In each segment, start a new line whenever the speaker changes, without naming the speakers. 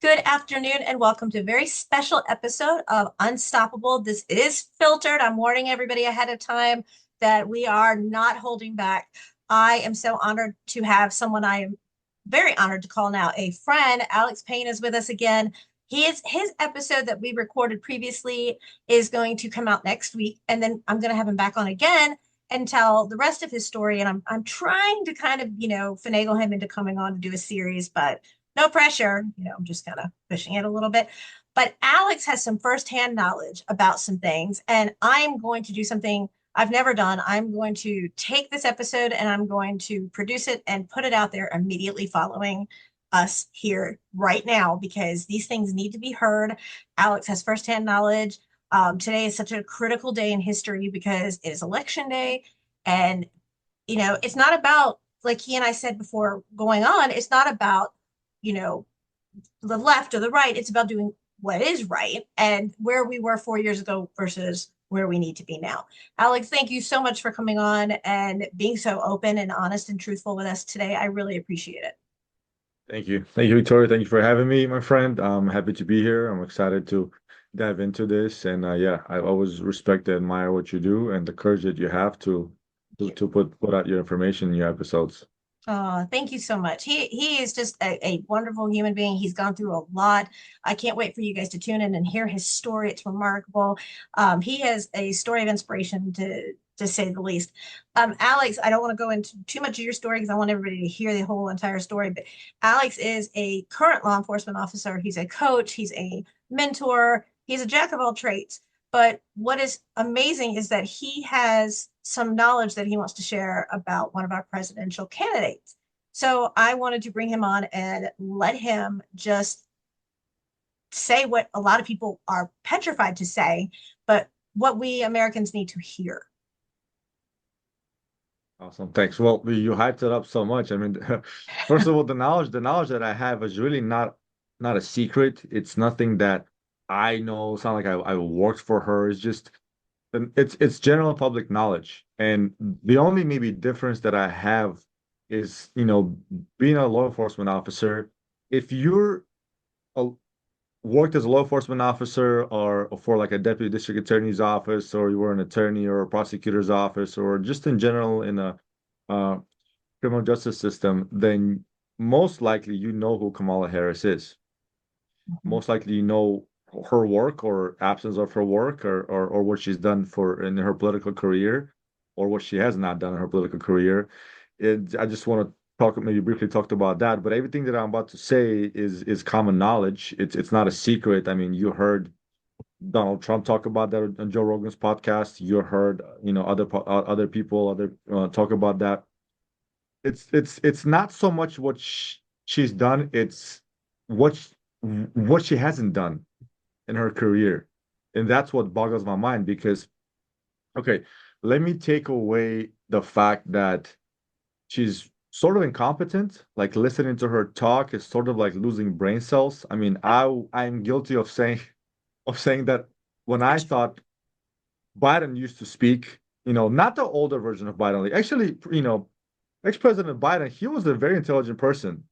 Good afternoon and welcome to a very special episode of Unstoppable. This is filtered. I'm warning everybody ahead of time that we are not holding back. I am so honored to have someone I am very honored to call now a friend. Alex Payne is with us again. His episode that we recorded previously is going to come out next week, and then I'm going to have him back on again and tell the rest of his story. And I'm trying to kind of finagle him into coming on to do a series, but no pressure. I'm just kind of pushing it a little bit. But Alex has some firsthand knowledge about some things, and I'm going to do something I've never done. I'm going to take this episode and I'm going to produce it and put it out there immediately following us here right now because these things need to be heard. Alex has firsthand knowledge. Today is such a critical day in history because it is election day. And, it's not about, like he and I said before going on, it's not about, you know, the left or the right. It's about doing what is right and where we were 4 years ago versus where we need to be now. Alex, thank you so much for coming on and being so open and honest and truthful with us today. I really appreciate it.
Thank you. Thank you, Victoria. Thank you for having me, my friend. I'm happy to be here. I'm excited to dive into this. And yeah, I always respect and admire what you do and the courage that you have to
Thank you.
put out your information in your episodes.
Thank you so much. He is just a wonderful human being. He's gone through a lot. I can't wait for you guys to tune in and hear his story. It's remarkable. He has a story of inspiration to say the least. Alex, I don't want to go into too much of your story because I want everybody to hear the whole entire story. But Alex is a current law enforcement officer. He's a coach. He's a mentor. He's a jack of all trades. But what is amazing is that he has some knowledge that he wants to share about one of our presidential candidates. So I wanted to bring him on and let him just say what a lot of people are petrified to say, but what we Americans need to hear.
Awesome. Thanks. Well, you hyped it up so much. I mean, first of all, the knowledge that I have is really not a secret. It's nothing that I know. It's not like I worked for her. It's just it's general public knowledge. And the only maybe difference that I have is, being a law enforcement officer, if you're a, worked as a law enforcement officer or for like a deputy district attorney's office, or you were an attorney or a prosecutor's office, or just in general in a uh, criminal justice system, then most likely you know who Kamala Harris is.
Mhm.
Most likely you know her work or absence of her work, or what she's done for in her political career, or what she has not done in her political career. I just want to talk maybe briefly talked about that, but everything that I'm about to say is common knowledge. It's not a secret. I mean, you heard Donald Trump talk about that on Joe Rogan's podcast. You heard, other people, talk about that. It's not so much what she's done, it's what sh what she hasn't done in her career. And that's what boggles my mind because, okay, let me take away the fact that she's sort of incompetent. Like listening to her talk is sort of like losing brain cells. I mean, I'm guilty of saying that when I thought Biden used to speak, not the older version of Biden. Like actually, ex-President Biden, he was a very intelligent person.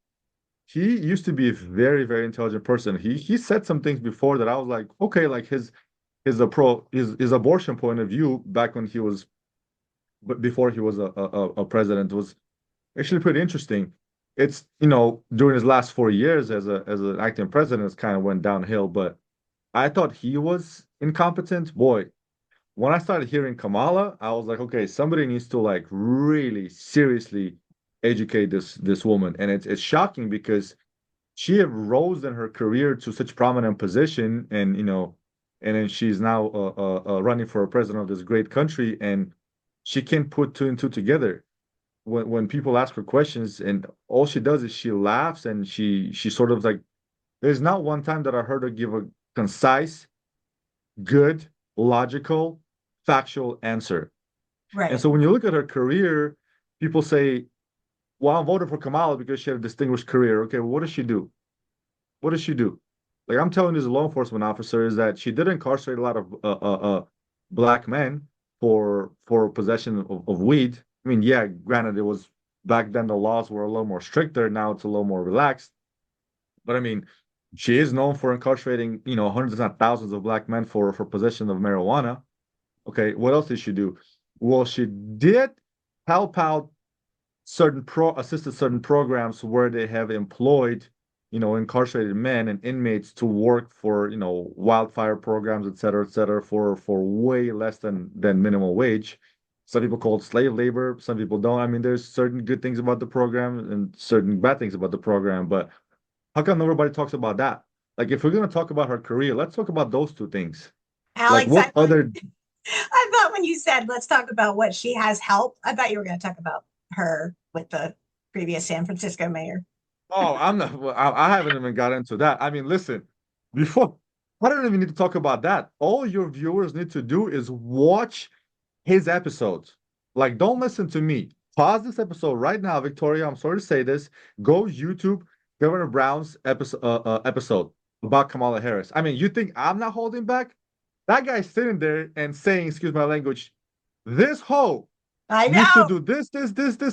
He used to be a very, very intelligent person. He said some things before that I was like, okay, like his abortion point of view back when he was but before he was a president was actually pretty interesting. It's during his last 4 years as an acting president, it's kind of went downhill. But I thought he was incompetent. Boy, when I started hearing Kamala, I was like, okay, somebody needs to like really seriously educate this woman. And it's shocking because she have rose in her career to such prominent position, and and then she's now running for a president of this great country, and she can put two and two together. When people ask her questions, and all she does is she laughs, and she sort of like there's not one time that I heard her give a concise, good, logical, factual answer. And
Right.
so when you look at her career, people say, well, I'm voting for Kamala because she had a distinguished career. Okay, well, what does she do? What does she do? Like I'm telling you as a law enforcement officer is that she did incarcerate a lot of black men for possession of weed. I mean, yeah, granted, it was back then the laws were a little more stricter. Now it's a little more relaxed. But I mean, She is known for incarcerating, hundreds and thousands of black men for possession of marijuana. Okay, what else did she do? Well, she did help out assisted certain programs where they have employed, incarcerated men and inmates to work for, wildfire programs, et cetera, for way less than minimum wage. Some people call it slave labor, some people don't. I mean, there's certain good things about the program and certain bad things about the program, but how come nobody talks about that? Like, if we're gonna talk about her career, let's talk about those two things. Like,
Alex,
what other?
I thought when you said let's talk about what she has helped, I thought you were going to talk about her with the previous San Francisco mayor.
Oh, I'm not. Well, I haven't even got into that. I mean, listen, before I don't even need to talk about that. All your viewers need to do is watch his episodes. Like, don't listen to me. Pause this episode right now, Victoria. I'm sorry to say this. Go YouTube Governor Brown's episode about Kamala Harris. I mean, you think I'm not holding back? That guy's sitting there and saying, excuse my language, this hoe
I
needs to
know.
do this,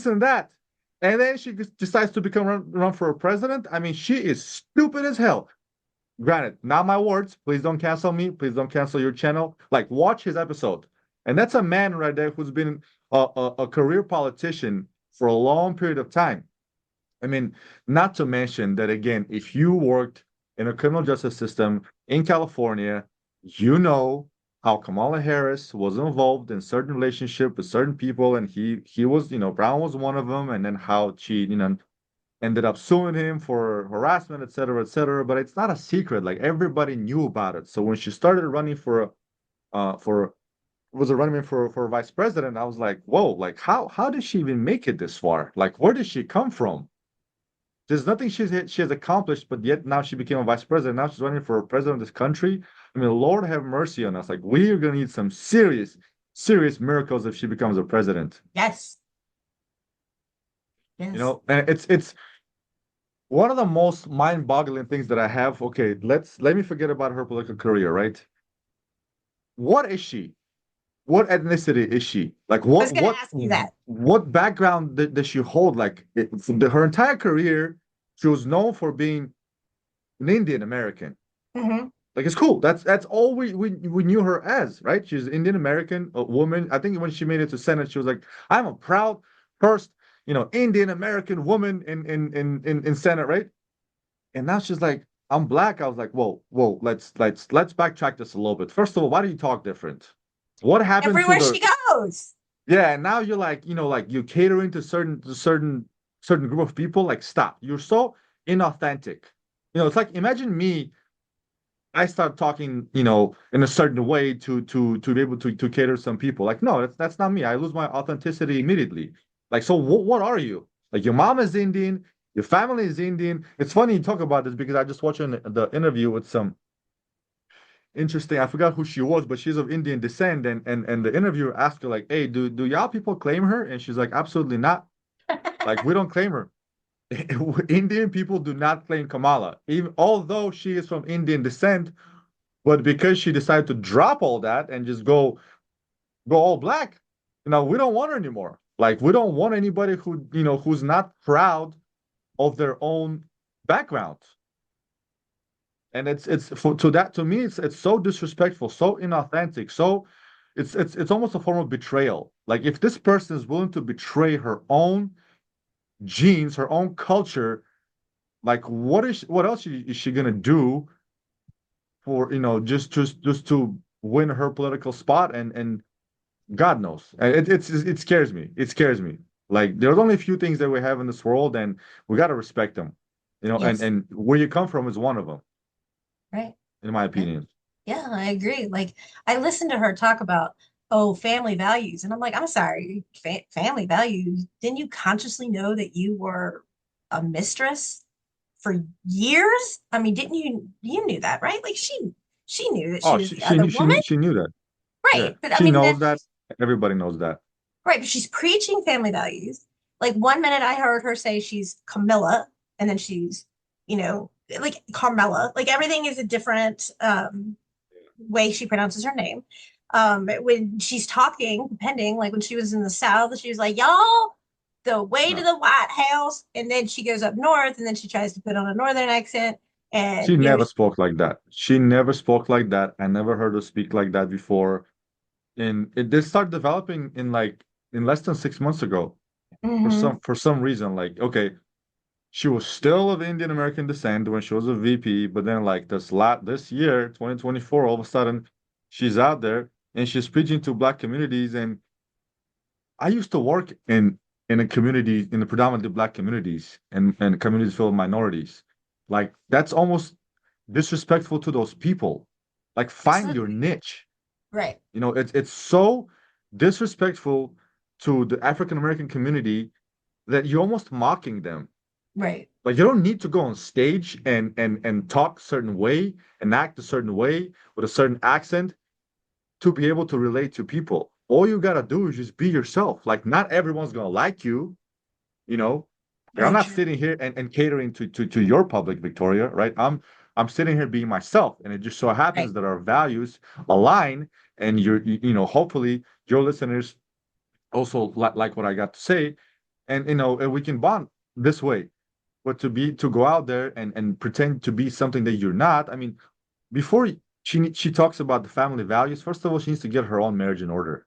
and that. And then she decides to run for a president. I mean, she is stupid as hell. Granted, not my words. Please don't cancel me. Please don't cancel your channel. Like, watch his episode. And that's a man right there who's been a career politician for a long period of time. I mean, not to mention that again, if you worked in a criminal justice system in California, you know how Kamala Harris was involved in certain relationship with certain people, and he was, Brown was one of them, and then how she, ended up suing him for harassment, et cetera, et cetera. But it's not a secret; like everybody knew about it. So when she started running for was a running for vice president, I was like, whoa, like how did she even make it this far? Like where did she come from? There's nothing she has accomplished, but yet now she became a vice president. Now she's running for president of this country. I mean, Lord have mercy on us. Like we are gonna need some serious, serious miracles if she becomes a president.
Yes. Yes.
And it's one of the most mind-boggling things that I have. Okay, let me forget about her political career, right? What is she? What ethnicity is she? Like
I was going to ask you that.
what background does she hold? Like her entire career, she was known for being an Indian American.
Mm-hmm.
Like it's cool. That's all we knew her as, right? She's Indian American, a woman. I think when she made it to Senate, she was like, "I'm a proud first, Indian American woman in Senate," right? And now she's like, "I'm black." I was like, "Whoa, whoa, let's backtrack this a little bit. First of all, why do you talk different? What happened to
Everywhere
the
she goes.
yeah, and now you're like, like you catering to certain group of people. Like, stop. You're so inauthentic. It's like imagine me. I start talking, in a certain way to be able to cater to some people. Like, no, that's not me. I lose my authenticity immediately. Like, so what are you? Like, your mom is Indian, your family is Indian. It's funny you talk about this because I just watched the interview with some interesting. I forgot who she was, but she's of Indian descent, and the interviewer asked her like, "Hey, do y'all people claim her?" And she's like, "Absolutely not. Like, we don't claim her. Indian people do not claim Kamala, even although she is from Indian descent." But because she decided to drop all that and just go all black, we don't want her anymore. Like we don't want anybody who's not proud of their own background. And it's for to that to me it's so disrespectful, so inauthentic, so it's almost a form of betrayal. Like if this person is willing to betray her own genes, her own culture, like what else is she gonna do for just to win her political spot and God knows. And it scares me. It scares me. Like there's only a few things that we have in this world, and we got to respect them. And
Yes.
where you come from is one of them,
Right.
in my
Yeah.
opinion.
Yeah, I agree. Like I listened to her talk about, oh, family values, and I'm like, I'm sorry, family values. Didn't you consciously know that you were a mistress for years? I mean, didn't you knew that, right? Like she knew that she
Oh,
was the other woman,
she knew that. Yeah,
right? But I
she
mean, then
knows that. Everybody knows that.
right, but she's preaching family values. Like one minute I heard her say she's Camilla, and then she's, like Carmela. Like everything is a different way she pronounces her name. When she's talking, depending, like when she was in the South, she was like, y'all, the way to
No.
the White House. And then she goes up north and then she tries to put on a northern accent. And
She never spoke like that. She never spoke like that. I never heard her speak like that before. And it did start developing in like in less than 6 months ago
mhm,
for some reason. Like, okay, she was still of Indian American descent when she was a VP, but then like this year, 2024, all of a sudden she's out there and she's preaching to black communities. And I used to work in a community in the predominantly black communities and communities filled with minorities. Like that's almost disrespectful to those people. Like find your
absolutely.
niche.
Right,
It's so disrespectful to the African American community that you're almost mocking them.
right,
Like you don't need to go on stage and talk a certain way and act a certain way with a certain accent to be able to relate to people. All you gotta do is just be yourself. Like not everyone's gonna like you, you know. Like, I'm
very
not
true.
sitting here and catering to your public, Victoria, right? I'm sitting here being myself, and it just so happens
Right,
that our values align, and hopefully your listeners also like what I got to say, and and we can bond this way. But to go out there and pretend to be something that you're not, I mean, before she talks about the family values, first of all, she needs to get her own marriage in order.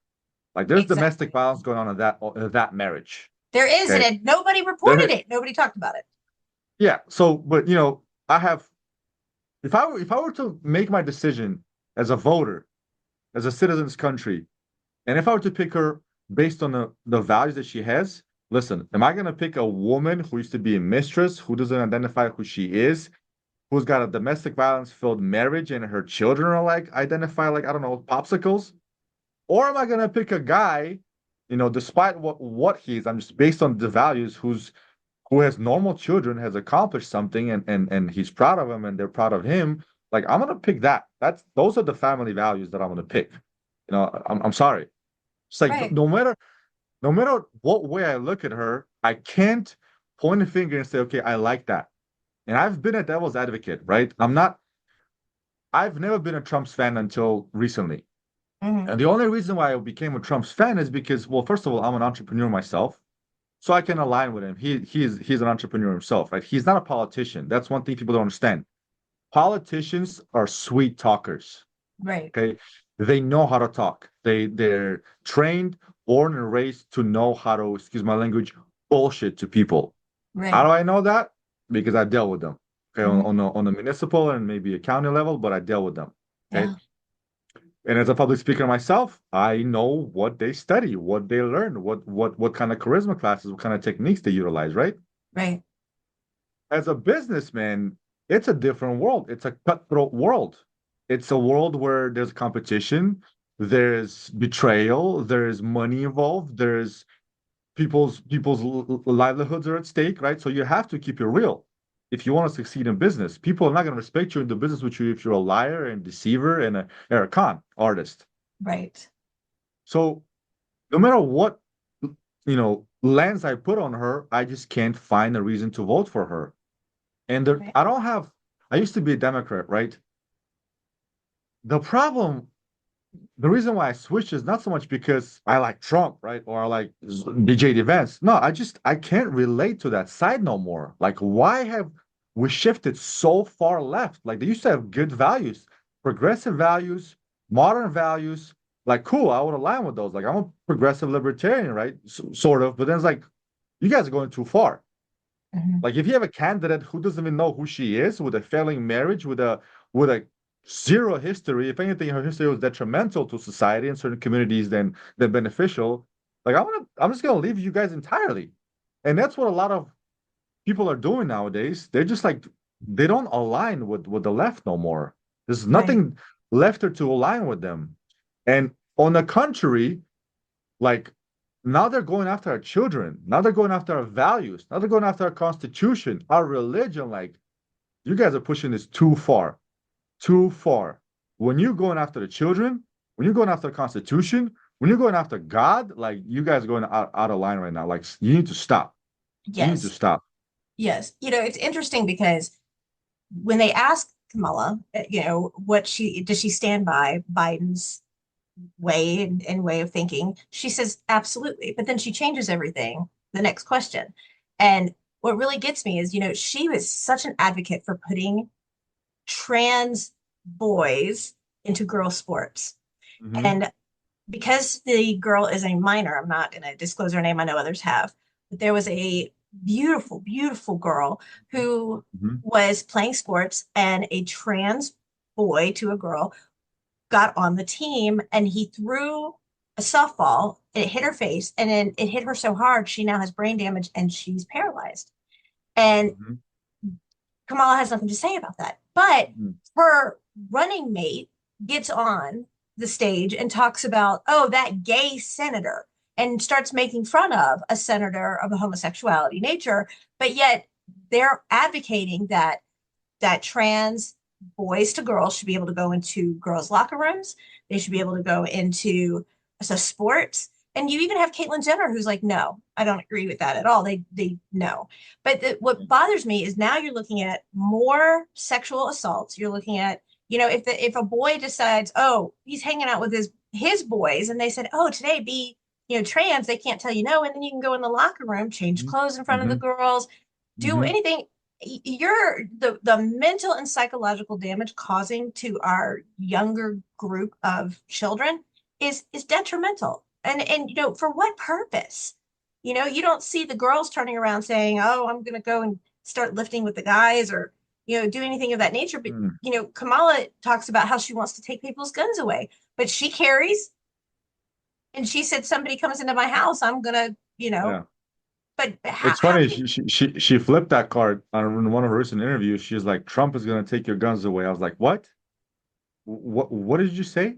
Like there's domestic
exactly.
violence going on in that marriage.
There is, and
Okay.
nobody reported
There,
it. Nobody talked about it.
yeah. So, but I have if I were to make my decision as a voter, as a citizen's country, and if I were to pick her based on the values that she has, listen, am I gonna pick a woman who used to be a mistress, who doesn't identify who she is, who's got a domestic violence filled marriage and her children are like identify like, I don't know, popsicles? Or am I gonna pick a guy, despite what he is, I'm just based on the values, who has normal children, has accomplished something, and he's proud of him and they're proud of him. Like I'm gonna pick that. Those are the family values that I'm gonna pick. I'm sorry. It's like
Right,
no matter what way I look at her, I can't point a finger and say, okay, I like that. And I've been a devil's advocate, right? I've never been a Trump's fan until recently.
hmm,
And the only reason why I became a Trump's fan is because, well, first of all, I'm an entrepreneur myself, so I can align with him. He's an entrepreneur himself, right? He's not a politician. That's one thing people don't understand. Politicians are sweet talkers.
right,
Okay, they know how to talk. They're trained, born and raised to know how to, excuse my language, bullshit to people. How
right.
do I know that? Because I dealt with them. Okay, on,
Hmm.
on a on a municipal and maybe a county level, but I dealt with them. Okay.
Yeah,
And as a public speaker myself, I know what they study, what they learn, what kind of charisma classes, what kind of techniques they utilize, right?
right,
As a businessman, it's a different world. It's a cutthroat world. It's a world where there's competition, there's betrayal, there's money involved, there's people's livelihoods are at stake, right? So you have to keep it real if you want to succeed in business. People are not going to respect you in the business with you if you're a liar and deceiver and a con artist.
right,
So no matter what lens I put on her, I just can't find a reason to vote for her. And
right.
I don't have. I used to be a Democrat, right? The problem, the reason why I switched is not so much because I like Trump, right, or I like BJ Vance. No, I can't relate to that side no more. Like, why have we shifted so far left? Like they used to have good values, progressive values, modern values. Like, cool, I would align with those. Like, I'm a progressive libertarian, right? Sort of, but then it's like you guys are going too far.
Hmm.
Like if you have a candidate who doesn't even know who she is, with a failing marriage, with a zero history, if anything, her history was detrimental to society and certain communities than beneficial. Like I'm just gonna leave you guys entirely. And that's what a lot of people are doing nowadays. They're just like they don't align with the left no more. There's
Right.
nothing left there to align with them. And on the contrary, like now they're going after our children. Now they're going after our values. Now they're going after our constitution, our religion. Like you guys are pushing this too far, too far. When you're going after the children, when you're going after the constitution, when you're going after God, like you guys are going out of line right now. Like you need to stop. You need to
Yes,
stop.
yes. It's interesting because when they ask Kamala, what does she stand by Biden's way and way of thinking? She says absolutely, but then she changes everything the next question. And what really gets me is, she was such an advocate for putting trans boys into girl sports.
Mm-hmm.
And because the girl is a minor, I'm not going to disclose her name. I know others have, but there was a beautiful, beautiful girl who
Mm-hmm.
was playing sports, and a trans boy to a girl got on the team, and he threw a softball. It hit her face, and then it hit her so hard she now has brain damage and she's paralyzed. And
Mm-hmm.
Kamala has nothing to say about that. But
Mm-hmm.
her running mate gets on the stage and talks about, oh, that gay senator, and starts making fun of a senator of a homosexuality nature. But yet they're advocating that trans boys to girls should be able to go into girls' locker rooms. They should be able to go into sports. And you even have Caitlyn Jenner, who's like, no, I don't agree with that at all. They no. But what bothers me is now you're looking at more sexual assaults. You're looking at, if a boy decides, oh, he's hanging out with his boys, and they said, oh, today be trans, they can't tell you no, and then you can go in the locker room, change clothes in front of the
Mm-hmm.
girls, do
Mm-hmm.
anything. You're the mental and psychological damage causing to our younger group of children is detrimental. And for what purpose? You don't see the girls turning around saying, oh, I'm going to go and start lifting with the guys, or do anything of that nature. But
Mm.
Kamala talks about how she wants to take people's guns away, but she carries, and she said, somebody comes into my house, I'm gonna,
Yeah.
but how,
It's
how
funny.
can
She flipped that card on one of her recent interviews. She's like, Trump is gonna take your guns away. I was like, what? What did you say?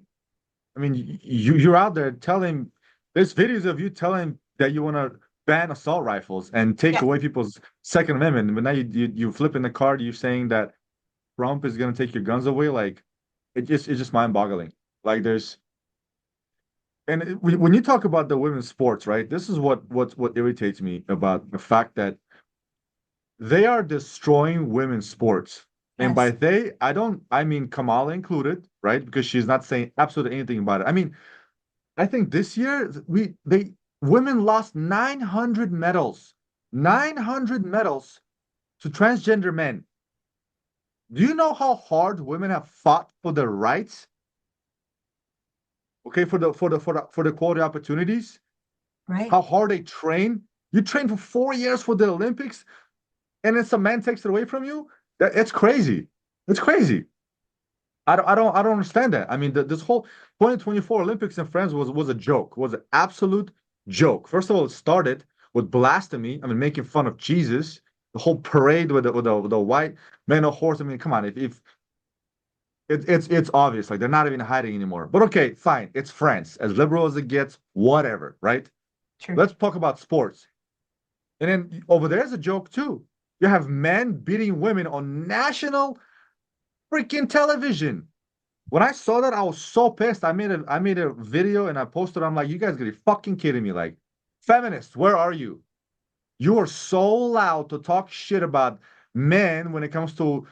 I mean, you're out there telling. There's videos of you telling that you want to ban assault rifles and take
yeah,
away people's Second Amendment, but now you flip in the card. You're saying that Trump is gonna take your guns away. Like, it's just mind-boggling. Like, there's and when you talk about the women's sports, right? This is what irritates me about the fact that they are destroying women's sports. And by
yes,
they, I mean Kamala included, right? Because she's not saying absolutely anything about it. I mean, I think this year women lost 900 medals, 900 medals to transgender men. Do you know how hard women have fought for their rights? Okay, for the quality opportunities,
right.
how hard they train. You train for 4 years for the Olympics, and then some man takes it away from you. It's crazy. It's crazy. I don't understand that. I mean, this whole 2024 Olympics in France was a joke. Was an absolute joke. First of all, it started with blasphemy. I mean, making fun of Jesus. The whole parade with the white man on horse. I mean, come on. If it's obvious, like they're not even hiding anymore. But okay, fine. It's France, as liberal as it gets. Whatever, right?
True.
Let's talk about sports. And then over there's a joke too. You have men beating women on national freaking television. When I saw that, I was so pissed. I made a video and I posted. I'm like, you guys gotta be fucking kidding me. Like, feminists, where are you? You are so loud to talk shit about men when it comes to,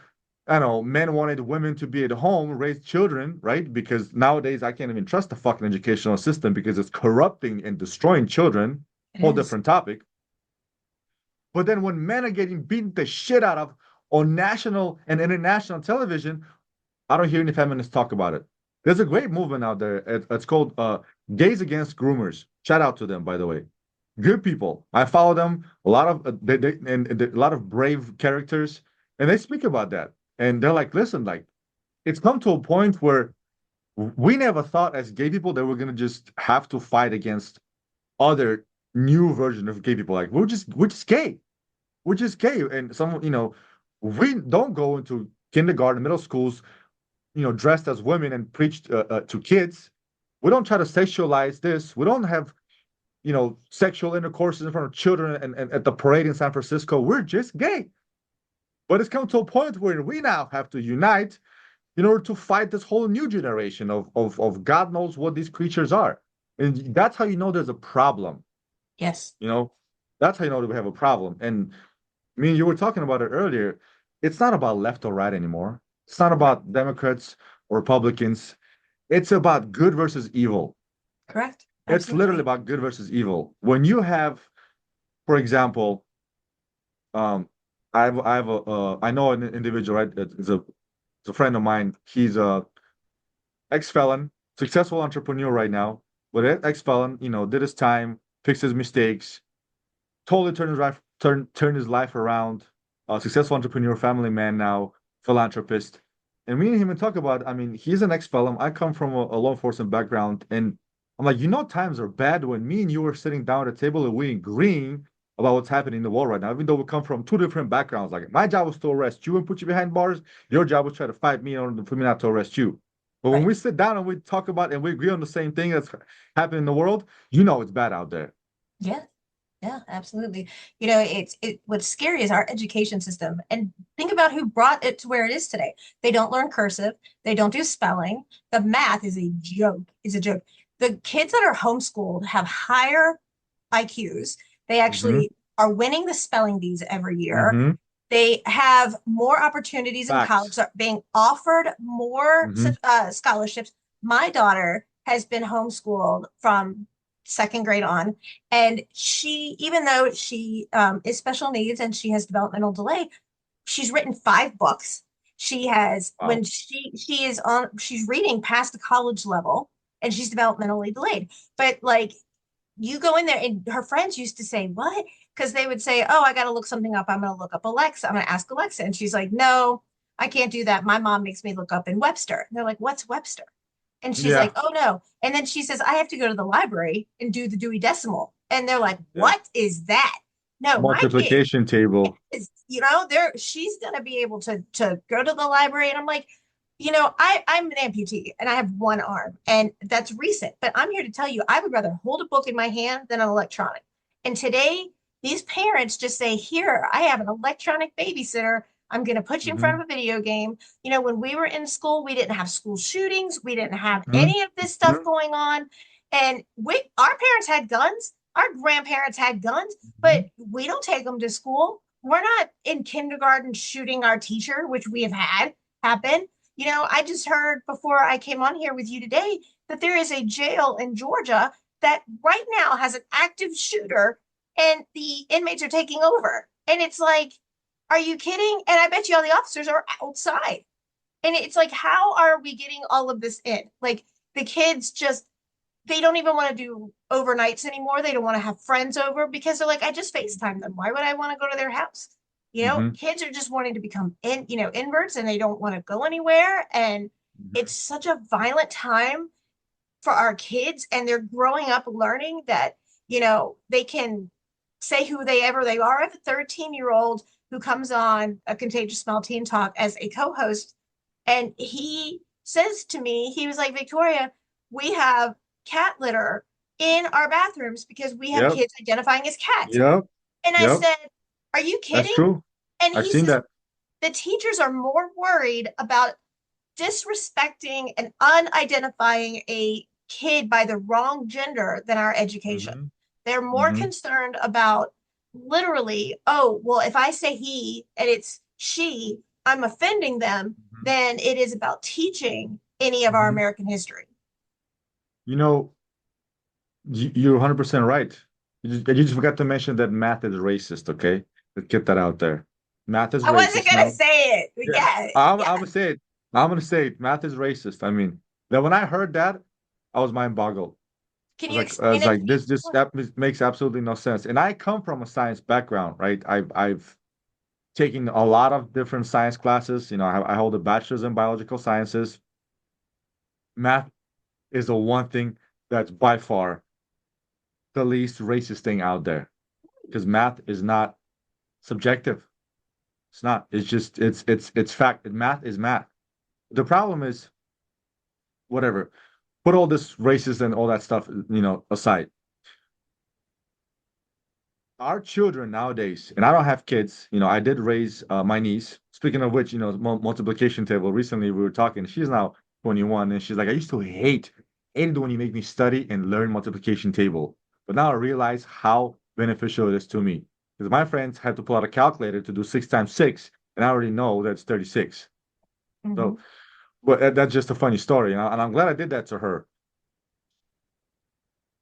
I don't know, men wanted women to be at home, raise children, right? Because nowadays I can't even trust the fucking educational system because it's corrupting and destroying children.
It
Whole
is.
different topic. But then when men are getting beaten the shit out of on national and international television, I don't hear any feminists talk about it. There's a great movement out there. It's called Gays Against Groomers. Shout out to them, by the way. Good people. I follow them. A lot of a lot of brave characters, and they speak about that. And they're like, listen, like it's come to a point where we never thought as gay people that we're gonna just have to fight against other new version of gay people. Like we're just gay. We're just gay. And we don't go into kindergarten, middle schools, dressed as women and preach to kids. We don't try to sexualize this. We don't have, sexual intercourses in front of children and at the parade in San Francisco. We're just gay. But it's come to a point where we now have to unite in order to fight this whole new generation of God knows what these creatures are. And that's how you know there's a problem.
Yes.
You know, that's how you know that we have a problem. And I mean, you were talking about it earlier. It's not about left or right anymore. It's not about Democrats or Republicans. It's about good versus evil.
Correct.
It's literally
Absolutely.
about good versus evil. When you have, for example, um, I know an individual, right? It's a It's a friend of mine. He's a ex-felon, successful entrepreneur right now, but ex-felon, did his time, fixed his mistakes, totally turned his life around. A successful entrepreneur, family man now, philanthropist. And me and him and talk about, I mean, he's an ex-felon. I come from a law enforcement background, and I'm like, times are bad when me and you are sitting down at a table and we agreeing about what's happening in the world right now, even though we come from two different backgrounds. Like my job was to arrest you and put you behind bars. Your job was try to fight me in order for me not to arrest you. But when
Right.
we sit down and we talk about and we agree on the same thing that's happening in the world, it's bad out there.
Yeah. Yeah, absolutely. What's scary is our education system. And think about who brought it to where it is today. They don't learn cursive, they don't do spelling. The math is a joke, is a joke. The kids that are homeschooled have higher IQs. They
Mm-hmm.
actually are winning the spelling bees every year.
Mm-hmm.
They have more opportunities in college,
Facts.
are being offered more
Mm-hmm.
scholarships. My daughter has been homeschooled from second grade on, and she, even though she is special needs and she has developmental delay, she's written 5 books. She has when
Wow.
she is on she's reading past the college level, and she's developmentally delayed. But like, you go in there, and her friends used to say, "What?" Because they would say, "Oh, I got to look something up. I'm going to look up Alexa. I'm going to ask Alexa." And she's like, "No, I can't do that. My mom makes me look up in Webster." And they're like, "What's Webster?" And she's like,
Yeah.
"Oh no." And then she says, "I have to go to the library and do the Dewey Decimal." And they're like,
Yeah.
"What is that?" No, my kid
Multiplication table.
is, there she's gonna be able to go to the library. And I'm like, I'm an amputee and I have one arm, and that's recent, but I'm here to tell you I would rather hold a book in my hand than an electronic. And today, these parents just say, "Here, I have an electronic babysitter. I'm going to put you in front
Mm-hmm.
of a video game." When we were in school, we didn't have school shootings, we didn't have
Mm-hmm.
any of this stuff going on. And our parents had guns, our grandparents had guns,
Mm-hmm.
but we don't take them to school. We're not in kindergarten shooting our teacher, which we have had happen. I just heard before I came on here with you today that there is a jail in Georgia that right now has an active shooter, and the inmates are taking over. And it's like, are you kidding? And I bet you all the officers are outside. And it's like, how are we getting all of this in? Like, the kids just, they don't even want to do overnights anymore. They don't want to have friends over because they're like, I just FaceTime them. Why would I want to go to their house?
Mm-hmm.
Kids are just wanting to become inverts, and they don't want to go anywhere. And it's
Mm-hmm.
such a violent time for our kids, and they're growing up learning that, they can say who they ever they are. I have a 13-year-old who comes on a Contagious Small Teen Talk as a co-host, and he says to me, he was like, "Victoria, we have cat litter in our bathrooms because we have
Yep.
kids identifying as cats."
Yep.
And I
Yep.
said, "Are you
That's
kidding?"
true.
And
I've
he
seen
says,
that.
"The teachers are more worried about disrespecting and unidentifying a kid by the wrong gender than our education.
Mm-hmm.
They're more
Mm-hmm.
concerned about, literally, oh, well, if I say he and it's she, I'm offending them,
Mm-hmm.
than it is about teaching any of our
Mm-hmm.
American history."
You know, you're 100% right. You just forgot to mention that math is racist, okay? Let's get that out there. Math is
I wasn't
racist
going to
now.
say it. But
Yeah,
yeah,
I'm
yeah.
gonna say it. I'm gonna say it. Math is racist. I mean, that when I heard that, I was mind boggled.
Can
I was
you
like, I
explain
was
it to
like,
me?
this that makes absolutely no sense. And I come from a science background, right? I've taken a lot of different science classes. I hold a bachelor's in biological sciences. Math is the one thing that's by far the least racist thing out there because math is not subjective. It's not. It's just it's fact. Math is math. The problem is whatever. Put all this racist and all that stuff, aside. Our children nowadays, and I don't have kids. I did raise my niece. Speaking of which, multiplication table. Recently, we were talking. She's now 21, and she's like, I used to hated when you make me study and learn multiplication table, but now I realize how beneficial it is to me because my friends had to pull out a calculator to do 6 times 6, and I already know that's 36.
Mm-hmm.
So, but that's just a funny story, and I'm glad I did that to her.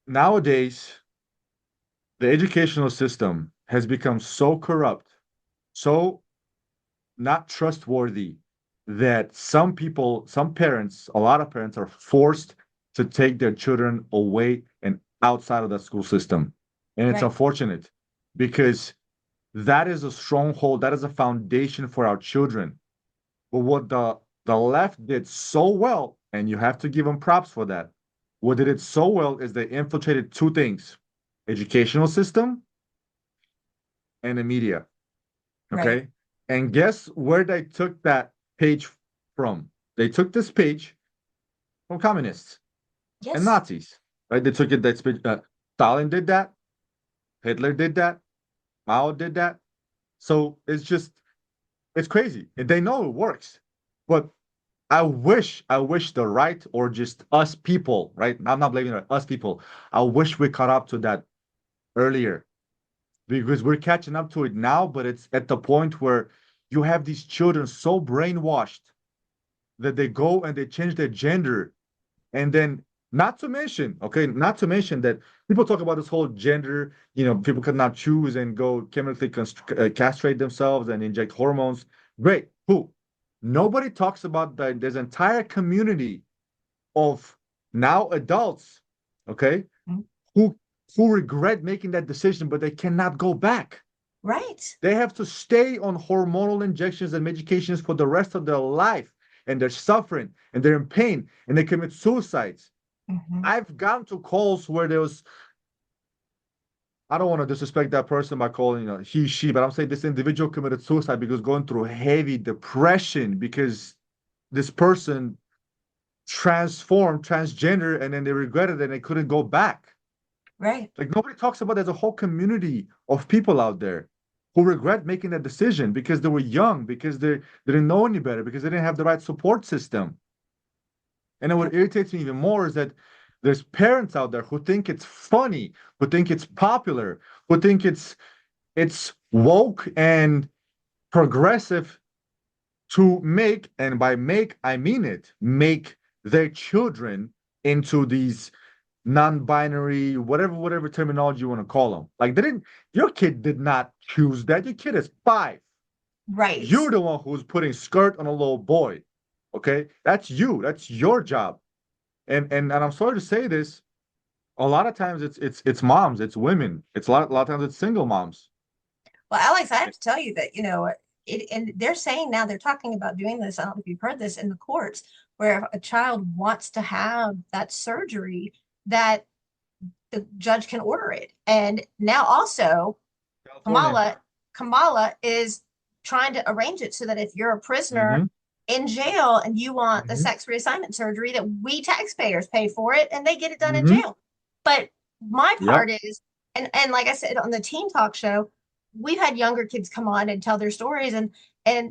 Nowadays, the educational system has become so corrupt, so not trustworthy that some people, some parents, a lot of parents are forced to take their children away and outside of the school system. And it's
Right.
unfortunate because that is a stronghold, that is a foundation for our children. But what the left did so well, and you have to give them props for that. What they did so well is they infiltrated two things: educational system and the media.
Right.
Okay. And guess where they took that page from? They took this page from communists and
Yes.
Nazis. Right? They took it that Stalin did that, Hitler did that, Mao did that. So it's crazy. And they know it works. But I wish the right or just us people, right? I'm not blaming us people. I wish we caught up to that earlier because we're catching up to it now, but it's at the point where you have these children so brainwashed that they go and they change their gender. And then, not to mention, okay, not to mention that people talk about this whole gender, people cannot choose and go chemically castrate themselves and inject hormones. Great, cool. Nobody talks about that. There's an entire community of now adults, okay,
Mhm.
who regret making that decision, but they cannot go back.
Right.
They have to stay on hormonal injections and medications for the rest of their life, and they're suffering and they're in pain and they commit suicides.
Mhm.
I've gotten to calls where there was, I don't want to disrespect that person by calling he, she, but I'm saying this individual committed suicide because going through heavy depression because this person transformed transgender and then they regretted it and they couldn't go back.
Right.
Like nobody talks about there's a whole community of people out there who regret making that decision because they were young, because they didn't know any better, because they didn't have the right support system. And then
Yep.
what irritates me even more is that there's parents out there who think it's funny, who think it's popular, who think it's woke and progressive to make, and by make I mean it, make their children into these non-binary, whatever terminology you want to call them. Like they didn't, your kid did not choose that. Your kid is 5.
Right.
You're the one who's putting skirt on a little boy. Okay, that's you. That's your job. And I'm sorry to say this. A lot of times it's moms, it's women. It's a lot of times it's single moms.
Well, Alex, I have to tell you that, and they're saying now they're talking about doing this. I don't know if you've heard this in the courts, where if a child wants to have that surgery, that the judge can order it. And now also
California.
Kamala, Kamala is trying to arrange it so that if you're a prisoner
Mm-hmm.
in jail and you want a
Mm-hmm.
sex reassignment surgery, that we taxpayers pay for it and they get it done in
Mm-hmm.
jail. But my
Yep.
part is, and like I said on the teen talk show, we've had younger kids come on and tell their stories, and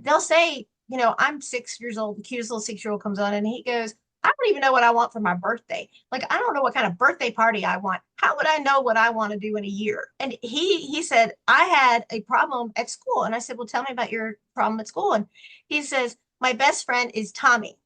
they'll say, I'm 6 years old. The cutest little 6-year-old comes on and he goes, I don't even know what I want for my birthday. Like, I don't know what kind of birthday party I want. How would I know what I want to do in a year? And he said, I had a problem at school. And I said, well, tell me about your problem at school. And he says, my best friend is Tommy.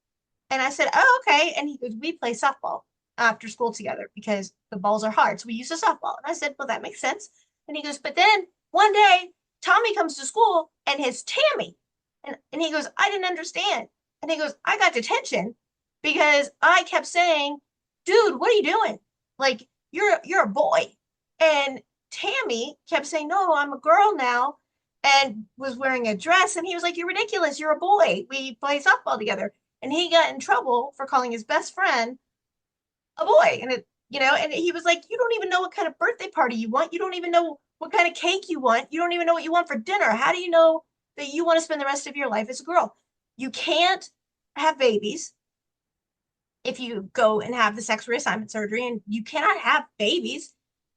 And I said, oh, okay. And he goes, we play softball after school together because the balls are hard. So we use a softball. And I said, well, that makes sense. And he goes, but then one day Tommy comes to school and his Tammy. And he goes, I didn't understand. And he goes, I got detention because I kept saying, dude, what are you doing? Like, you're a boy. And Tammy kept saying, no, I'm a girl now, and was wearing a dress. And he was like, you're ridiculous. You're a boy. We play softball together. And he got in trouble for calling his best friend a boy. And he was like, you don't even know what kind of birthday party you want. You don't even know what kind of cake you want. You don't even know what you want for dinner. How do you know that you want to spend the rest of your life as a girl? You can't have babies if you go and have the sex reassignment surgery, and you cannot have babies.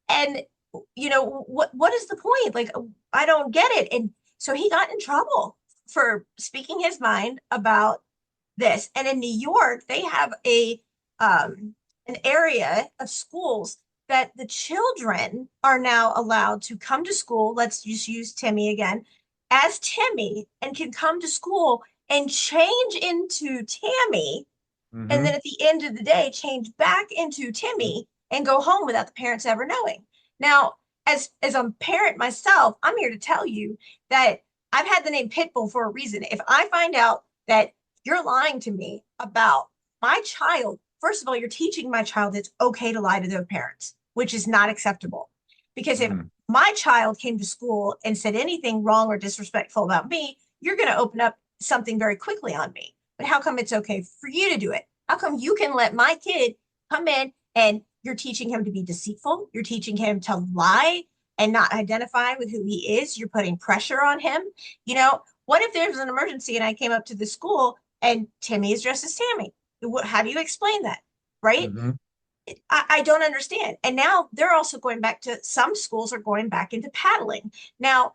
And what is the point? Like, I don't get it. And so he got in trouble for speaking his mind about this. And in New York, they have an area of schools that the children are now allowed to come to school. Let's just use Timmy again as Timmy, and can come to school and change into Tammy, and then
Mm-hmm.
at the end of the day change back into Timmy and go home without the parents ever knowing. Now, as a parent myself, I'm here to tell you that I've had the name Pitbull for a reason. If I find out that you're lying to me about my child. First of all, you're teaching my child it's okay to lie to their parents, which is not acceptable. Because if
Mhm.
my child came to school and said anything wrong or disrespectful about me, you're going to open up something very quickly on me. But how come it's okay for you to do it? How come you can let my kid come in and you're teaching him to be deceitful? You're teaching him to lie and not identify with who he is. You're putting pressure on him. What if there's an emergency and I came up to the school and Timmy is dressed as Tammy? How do you explain that? Right?
Mhm.
I don't understand. And now they're also going back to some schools are going back into paddling. Now,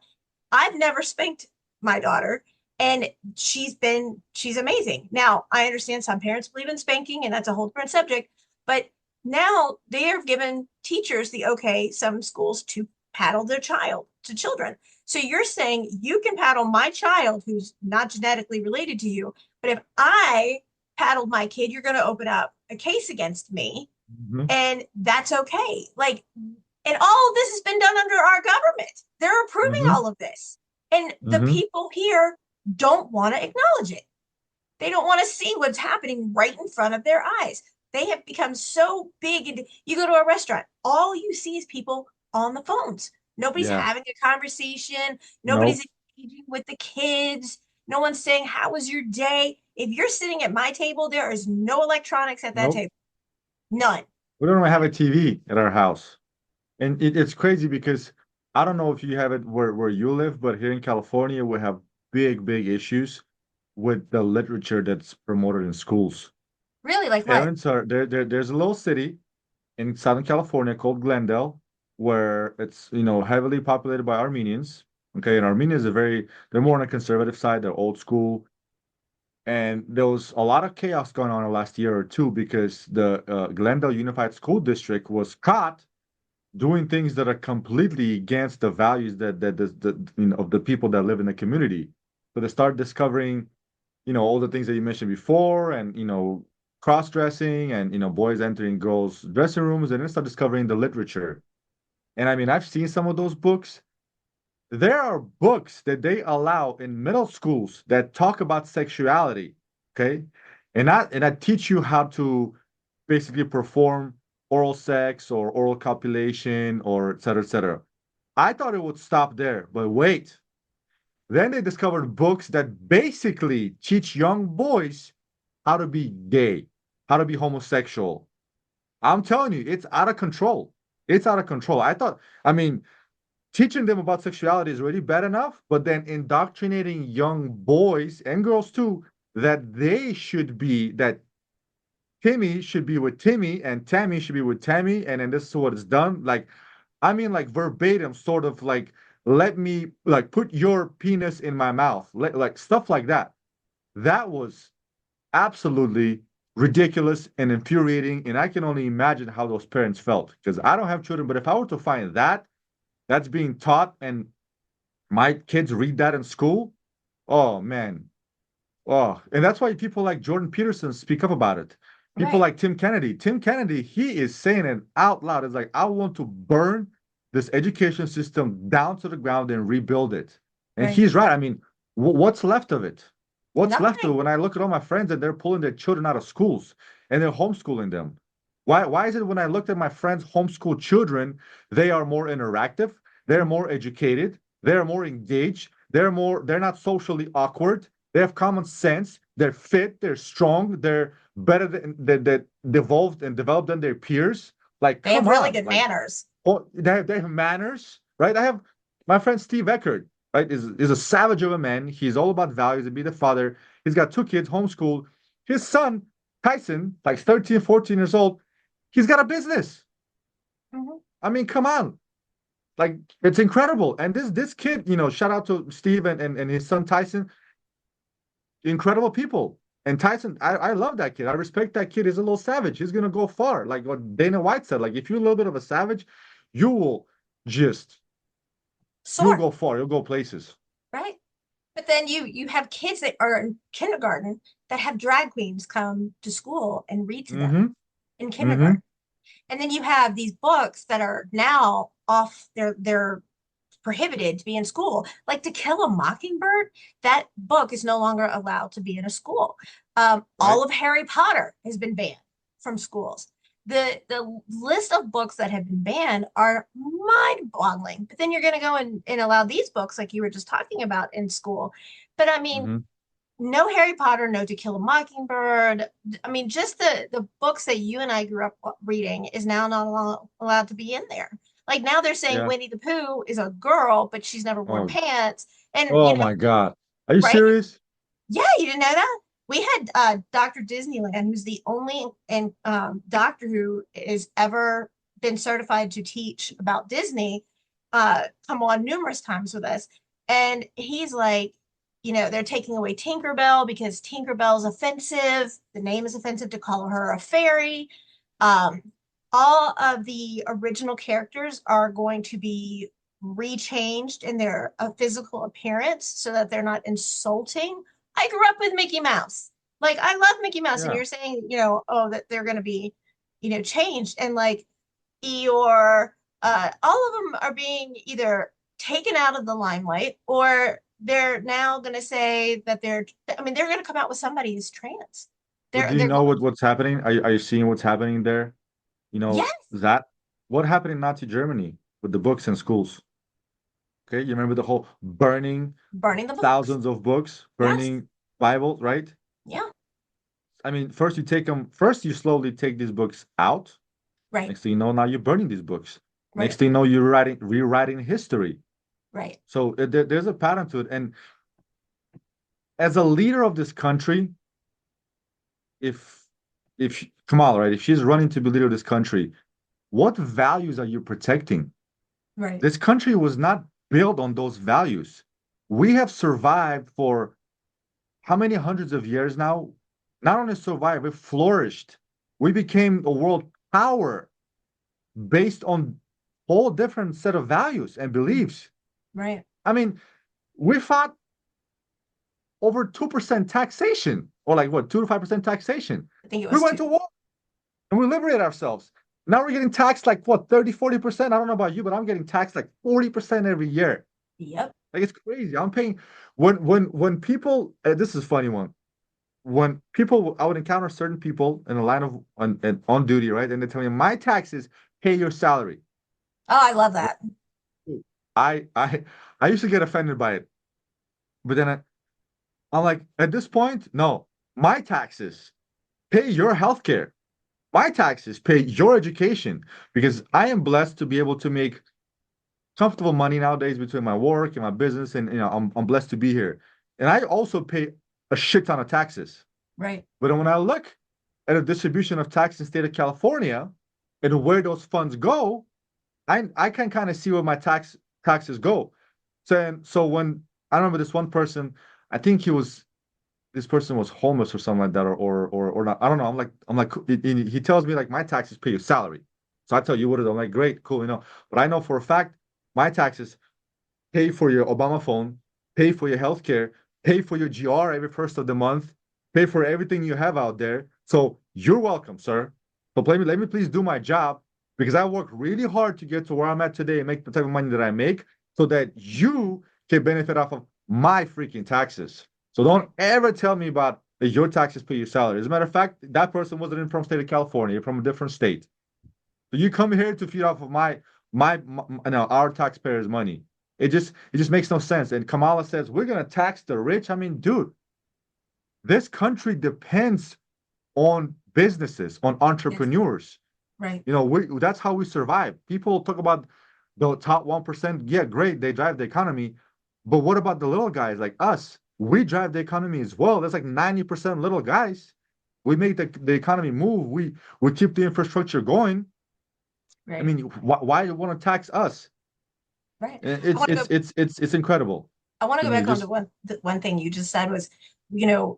I've never spanked my daughter, and she's amazing. Now, I understand some parents believe in spanking, and that's a whole different subject, but now they have given teachers the okay, some schools to paddle their child to children. So you're saying you can paddle my child who's not genetically related to you, but if I paddled my kid, you're going to open up a case against me,
Mhm.
and that's okay. Like, and all of this has been done under our government. They're approving
Mhm.
all of this. And the
Mhm.
people here don't want to acknowledge it. They don't want to see what's happening right in front of their eyes. They have become so big. And you go to a restaurant, all you see is people on the phones. Nobody's
Yeah.
having a conversation. Nobody's
Nope.
engaging with the kids. No one's saying, how was your day? If you're sitting at my table, there is no electronics at that
Nope.
table. None.
We don't even have a TV at our house. And it's crazy because I don't know if you have it where you live, but here in California, we have big issues with the literature that's promoted in schools.
Really? Like what?
Parents are there's a little city in Southern California called Glendale, where it's, heavily populated by Armenians. Okay, and Armenians are they're more on the conservative side, they're old school. And there was a lot of chaos going on in the last year or two because the Glendale Unified School District was caught doing things that are completely against the values that of the people that live in the community. So they start discovering, all the things that you mentioned before, and cross-dressing, and boys entering girls' dressing rooms, and then start discovering the literature. And I mean, I've seen some of those books. There are books that they allow in middle schools that talk about sexuality, okay? And I teach you how to basically perform oral sex or oral copulation or et cetera, et cetera. I thought it would stop there, but wait. Then they discovered books that basically teach young boys how to be gay, how to be homosexual. I'm telling you, it's out of control. It's out of control. I mean, teaching them about sexuality is already bad enough, but then indoctrinating young boys and girls too that Timmy should be with Timmy and Tammy should be with Tammy, and then this is what it's done. Like, I mean, like verbatim, sort of like, let me like put your penis in my mouth, like stuff like that. That was absolutely ridiculous and infuriating, and I can only imagine how those parents felt because I don't have children, but if I were to find that's being taught and my kids read that in school, oh man. Oh, and that's why people like Jordan Peterson speak up about it. People
Right.
like Tim Kennedy. Tim Kennedy, he is saying it out loud. It's like, I want to burn this education system down to the ground and rebuild it. And
Right.
he's right. I mean, what's left of it? What's left of it
Nothing.
when I look at all my friends and they're pulling their children out of schools and they're homeschooling them? Why is it when I looked at my friends' homeschool children, they are more interactive, they're more educated, they're more engaged, they're not socially awkward, they have common sense. They're fit. They're strong. They're better than evolved and developed than their peers. Like,
They have
come
really
on.
good
Like,
manners.
oh, they have manners, right? I have my friend Steve Eckert, right? Is a savage of a man. He's all about values and be the father. He's got two kids, homeschooled. His son, Tyson, like 13, 14 years old, he's got a business.
Mhm.
I mean, come on. Like, it's incredible. And this kid, shout out to Steve and his son Tyson, incredible people. And Tyson, I love that kid. I respect that kid. He's a little savage. He's gonna go far. Like what Dana White said. Like if you're a little bit of a savage, you will just you'll
Sure.
go far. You'll go places.
Right. But then you have kids that are in kindergarten that have drag queens come to school and read to them
Mm-hmm.
in
Mm-hmm.
kindergarten. And then you have these books that are now off their prohibited to be in school. Like To Kill a Mockingbird, that book is no longer allowed to be in a school. All
right?
of Harry Potter has been banned from schools. The list of books that have been banned are mind-boggling. But then you're going to go and allow these books, like you were just talking about, in school. But I mean,
Hmm.
no Harry Potter, no To Kill a Mockingbird. I mean, just the books that you and I grew up reading is now not allowed to be in there. Like now they're saying
Yeah.
Winnie the Pooh is a girl, but she's never worn
Oh,
pants. And
oh my God. Are you
right?
serious?
Yeah, you didn't know that? We had Dr. Disneyland, who's the only doctor who has ever been certified to teach about Disney, come on numerous times with us. And he's like, they're taking away Tinkerbell because Tinkerbell's offensive. The name is offensive to call her a fairy. Um, all of the original characters are going to be rechanged in their physical appearance so that they're not insulting. I grew up with Mickey Mouse. Like I love Mickey Mouse, and
Yeah.
you're saying, oh, that they're going to be, changed, and like Eeyore, all of them are being either taken out of the limelight or they're now going to say that I mean, they're going to come out with somebody who's trans.
But
They're
do you
they're
know
going,
what's happening? Are you seeing what's happening there? You know,
yes,
that what happened in Nazi Germany with the books in schools? Okay, you remember the whole burning
burning the books.
thousands of books,
Yes,
burning Bibles, right?
yeah,
I mean, first you slowly take these books out.
right,
Next thing you know, now you're burning these books. Next
right,
thing you know, you're rewriting history.
right.
So there's a pattern to it. And as a leader of this country, if Kamala, right, if she's running to be leader of this country, what values are you protecting?
Right.
This country was not built on those values. We have survived for how many hundreds of years now? Not only survived, we flourished. We became a world power based on whole different set of values and beliefs.
Right.
I mean, we fought over 2% taxation, or like what, 2 to 5% taxation.
I think it
We
was
went
two.
to war and we liberated ourselves. Now we're getting taxed like what, 30, 40%? I don't know about you, but I'm getting taxed like 40% every year.
Yep.
Like it's crazy. I'm paying when people this is a funny one. When people I would encounter certain people in a line of on duty, right? And they tell me my taxes pay your salary.
Oh, I love that.
I I I used to get offended by it. But then I'm like, at this point, no, my taxes pay your healthcare. My taxes pay your education because I am blessed to be able to make comfortable money nowadays between my work and my business, and I'm blessed to be here. And I also pay a shit ton of taxes.
Right.
But when I look at a distribution of tax in the state of California and where those funds go, I can kind of see where my taxes go. So when I remember this one person, I think this person was homeless or something like that, or not. I don't know. I'm like he tells me like my taxes pay your salary. So I tell you what it is. I'm like, great, cool, But I know for a fact my taxes pay for your Obama phone, pay for your healthcare, pay for your GR every first of the month, pay for everything you have out there. So you're welcome, sir. But let me please do my job because I work really hard to get to where I'm at today and make the type of money that I make so that you can benefit off of my freaking taxes. So
Right.
don't ever tell me about that your taxes pay your salary. As a matter of fact, that person wasn't even from the state of California, from a different state. So you come here to feed off of my no, our taxpayers' money. It just makes no sense. And Kamala says we're gonna tax the rich. I mean, dude, this country depends on businesses, on
Yes.
entrepreneurs.
Right.
That's how we survive. People talk about the top 1%. Yeah, great, they drive the economy. But what about the little guys like us? We drive the economy as well. There's like 90% little guys. We make the economy move. We keep the infrastructure going. I
Right.
mean, why you want to tax us?
Right. I
It's
want to
it's
go
it's it's it's incredible
I want to
to
go
me.
back on to
Just
one thing you just said was,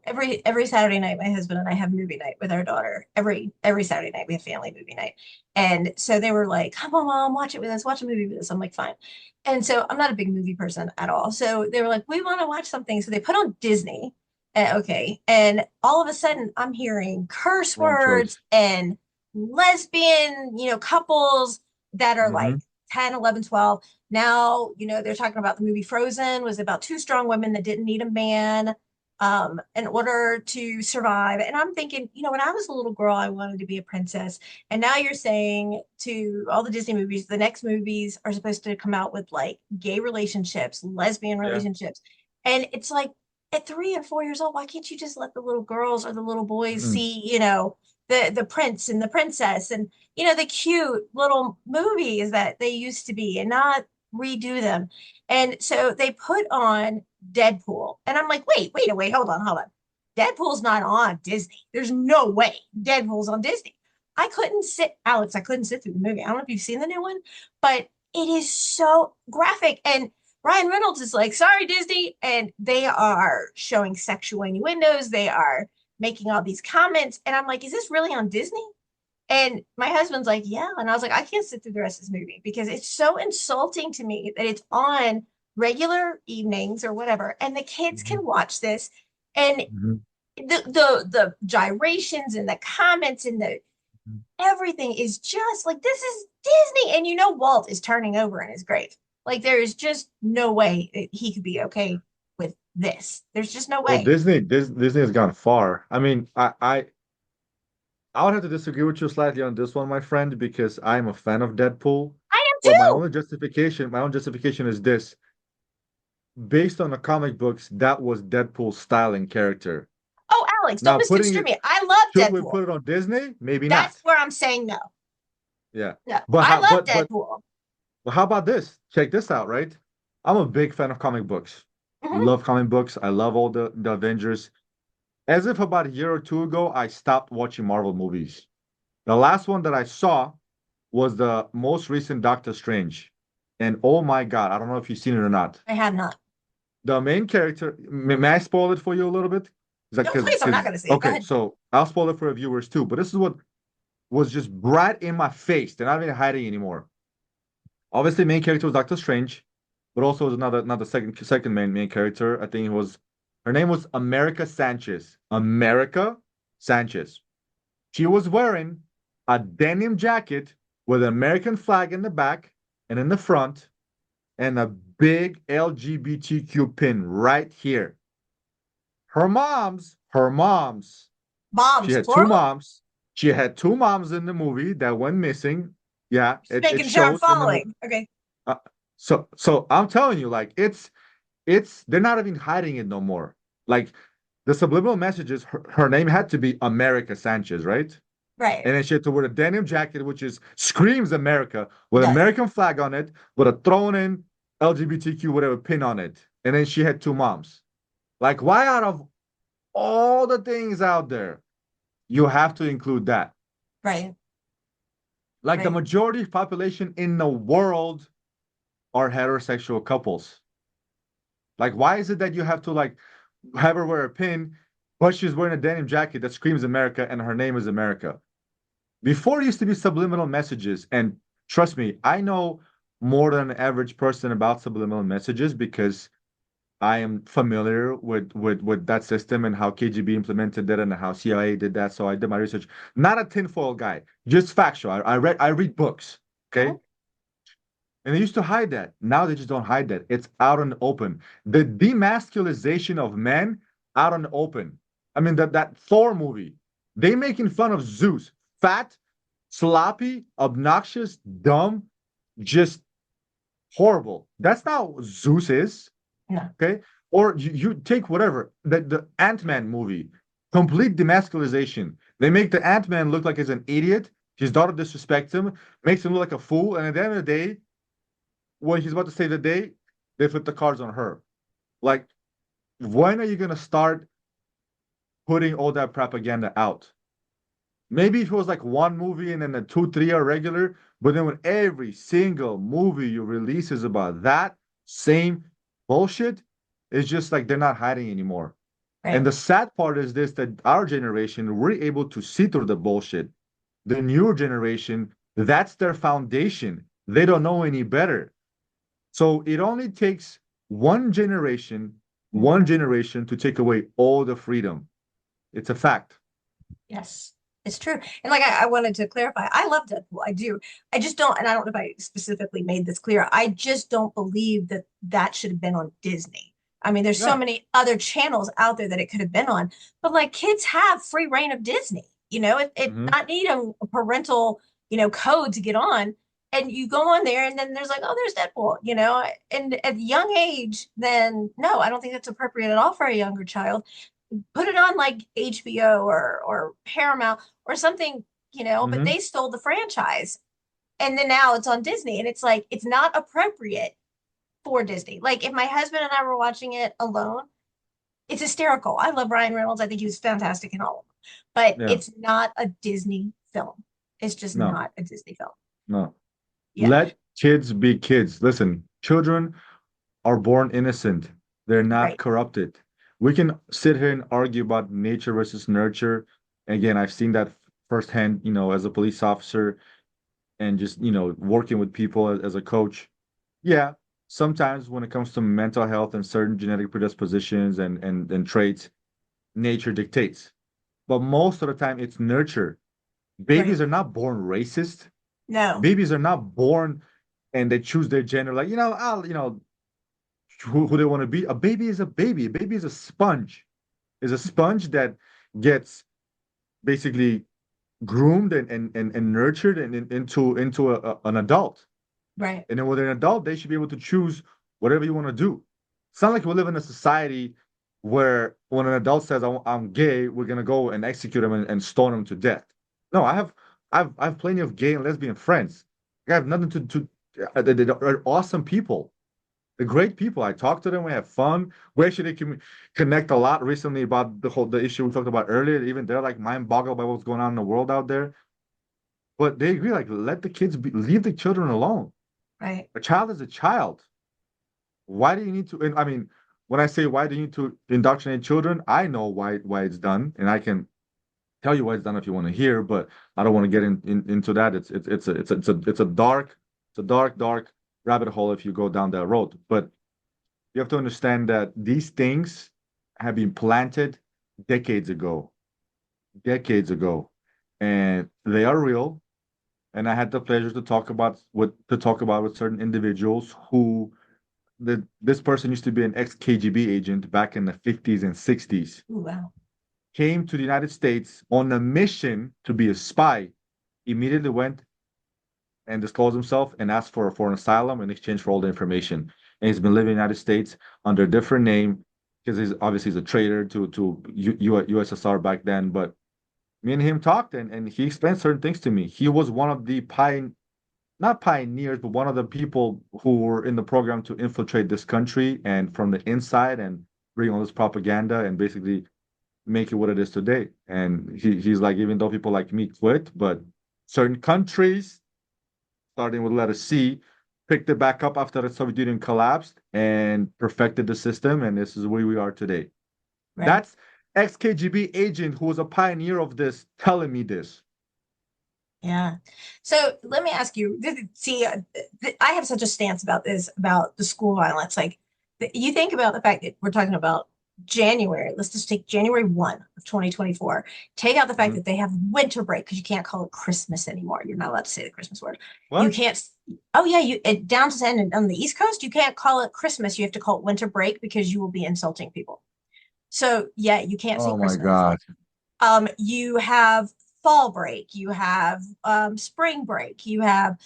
every Saturday night, my husband and I have movie night with our daughter. Every Saturday night we have family movie night. And so they were like, "Come on, mom, watch it with us, watch a movie with us." I'm like, fine. And so I'm not a big movie person at all. So they were like, "We want to watch something." So they put on Disney. Okay. And all of a sudden I'm hearing curse
wrong
words
choice.
and lesbian, couples that are
Hmm.
like 10, 11, 12. Now, they're talking about the movie Frozen was about two strong women that didn't need a man in order to survive. And I'm thinking, when I was a little girl, I wanted to be a princess. And now you're saying to all the Disney movies, the next movies are supposed to come out with like gay relationships, lesbian
Yeah.
relationships. And it's like at 3 and 4 years old, why can't you just let the little girls or the little boys
Mm.
see, the prince and the princess and the cute little movies that they used to be and not redo them. And so they put on Deadpool. And I'm like, wait, hold on, hold on. Deadpool's not on Disney. There's no way Deadpool's on Disney. Alex, I couldn't sit through the movie. I don't know if you've seen the new one, but it is so graphic. And Ryan Reynolds is like, sorry, Disney. And they are showing sexual innuendos. They are making all these comments. And I'm like, is this really on Disney? And my husband's like, yeah. And I was like, I can't sit through the rest of this movie because it's so insulting to me that it's on regular evenings or whatever. And the kids
Mhm.
can watch this. And
Mhm.
the gyrations and the comments and the
Mhm.
everything is just like this is Disney. And Walt is turning over in his grave. Like there is just no way that he could be okay with this. There's just no
Well,
way.
Disney has gone far. I mean, I would have to disagree with you slightly on this one, my friend, because I'm a fan of Deadpool.
I am
But
too.
my own justification is this: based on the comic books, that was Deadpool's styling character.
Oh, Alex, don't
Now, putting
misconstrue
it,
me. I love
should we
Deadpool.
put it on Disney? Maybe
That's
not.
where I'm saying no.
Yeah.
No,
But
I
how,
love
but
Deadpool.
Well, how about this? Check this out, right? I'm a big fan of comic books.
Mhm.
Love comic books. I love all the Avengers. As if about a year or two ago, I stopped watching Marvel movies. The last one that I saw was the most recent Doctor Strange. And oh my God, I don't know if you've seen it or not.
I have not.
The main character, may I spoil it for you a little bit? Is that
No, please, I'm not going to see it. Go
okay,
ahead.
so I'll spoil it for the viewers too. But this is what was just right in my face. They're not even hiding anymore. Obviously, main character was Doctor Strange, but also was another second main character. I think it was her name was America Sanchez. America Sanchez. She was wearing a denim jacket with an American flag in the back and in the front, and a big LGBTQ pin right here. Her moms. She
Bombs,
had two
plural?
moms. She had two moms in the movie that went missing. Yeah,
Just
it
making sure I'm
shows in the movie.
following. Okay.
Uh, so I'm telling you, like it's they're not even hiding it no more. Like the subliminal messages, her name had to be America Sanchez, right?
Right.
And then she had to wear a denim jacket, which is screams America
It
with an
does.
American flag on it, with a thrown in LGBTQ whatever pin on it. And then she had two moms. Like, why out of all the things out there, you have to include that?
Right.
Like the
Right.
majority of population in the world are heterosexual couples. Like, why is it that you have to like have her wear a pin, but she's wearing a denim jacket that screams America and her name is America? Before it used to be subliminal messages, and trust me, I know more than an average person about subliminal messages because I am familiar with that system and how KGB implemented that and how CIA did that. So I did my research. Not a tinfoil guy, just factual. I read books.
Mhm.
Okay. And they used to hide that. Now they just don't hide that. It's out in the open. The demasculization of men out in the open. I mean, that Thor movie, they making fun of Zeus. Fat, sloppy, obnoxious, dumb, just horrible. That's not what Zeus is.
No.
Okay. Or you take whatever, the Ant-Man movie, complete demasculization. They make the Ant-Man look like he's an idiot. His daughter disrespects him, makes him look like a fool. And at the end of the day, when he's about to save the day, they flip the cards on her. Like, when are you gonna start putting all that propaganda out? Maybe if it was like one movie and then the two, three are regular, but then when every single movie you release is about that same bullshit, it's just like they're not hiding anymore. And
Right.
the sad part is this that our generation, we're able to see through the bullshit. The newer generation, that's their foundation. They don't know any better. So it only takes one
Mhm.
generation to take away all the freedom. It's a fact.
Yes. It's true. And like I wanted to clarify, I love Deadpool. I do. I just don't, and I don't know if I specifically made this clear. I just don't believe that that should have been on Disney. I mean, there's so
Yeah.
many other channels out there that it could have been on, but like kids have free reign of Disney. It
Hmm.
not need a parental, code to get on. And you go on there and then there's like, oh, there's Deadpool, and at a young age, then no, I don't think that's appropriate at all for a younger child. Put it on like HBO or Paramount or something, but
Hmm.
they stole the franchise. And then now it's on Disney. And it's like, it's not appropriate for Disney. Like if my husband and I were watching it alone, it's hysterical. I love Ryan Reynolds. I think he was fantastic in all of them. But
Yeah.
it's not a Disney film. It's just
No,
not a Disney film.
no.
Yeah,
Let kids be kids. Listen, children are born innocent. They're not
right,
corrupted. We can sit here and argue about nature versus nurture. Again, I've seen that firsthand, as a police officer and just, working with people as a coach. Yeah, sometimes when it comes to mental health and certain genetic predispositions and traits, nature dictates. But most of the time, it's nurture.
right.
Babies are not born racist.
No,
Babies are not born and they choose their gender like, who they want to be. A baby is a baby. A baby is a sponge. Is a sponge that gets basically groomed and nurtured into an adult.
right,
And then when they're an adult, they should be able to choose whatever you want to do. It's not like we live in a society where when an adult says I'm gay, we're gonna go and execute them and stone them to death. No, I have plenty of gay and lesbian friends. I have nothing to they're awesome people. They're great people. I talk to them. We have fun. We actually can connect a lot recently about the issue we talked about earlier. Even they're like mind boggled by what's going on in the world out there. But they agree, like, let the kids leave the children alone.
right,
A child is a child. Why do you need to? And I mean, when I say why do you need to indoctrinate children, I know why it's done, and I can tell you why it's done if you want to hear, but I don't want to get into that. It's a dark rabbit hole if you go down that road. But you have to understand that these things have been planted decades ago, decades ago, and they are real. And I had the pleasure to talk about with certain individuals who this person used to be an ex-KGB agent back in the 50s and 60s,
ooh, wow,
came to the United States on a mission to be a spy, immediately went and disclosed himself and asked for an asylum in exchange for all the information. And he's been living in the United States under a different name because he's a traitor to USSR back then. But me and him talked and he explained certain things to me. He was one of the not pioneers, but one of the people who were in the program to infiltrate this country and from the inside and bring all this propaganda and basically make it what it is today. And he's like, even though people like me quit, but certain countries, starting with letter C, picked it back up after the Soviet Union collapsed and perfected the system. And this is where we are today.
right.
That's ex-KGB agent who was a pioneer of this telling me this.
Yeah. So let me ask you, see, I have such a stance about this, about the school violence. Like, you think about the fact that we're talking about January. Let's just take January 1 of 2024. Take out the fact
Mhm.
that they have winter break because you can't call it Christmas anymore. You're not allowed to say the Christmas word. You
What?
can't, oh yeah, down to on the East Coast, you can't call it Christmas. You have to call it winter break because you will be insulting people. So yeah, you can't say
Oh my
Christmas.
God.
You have fall break, you have spring break, you have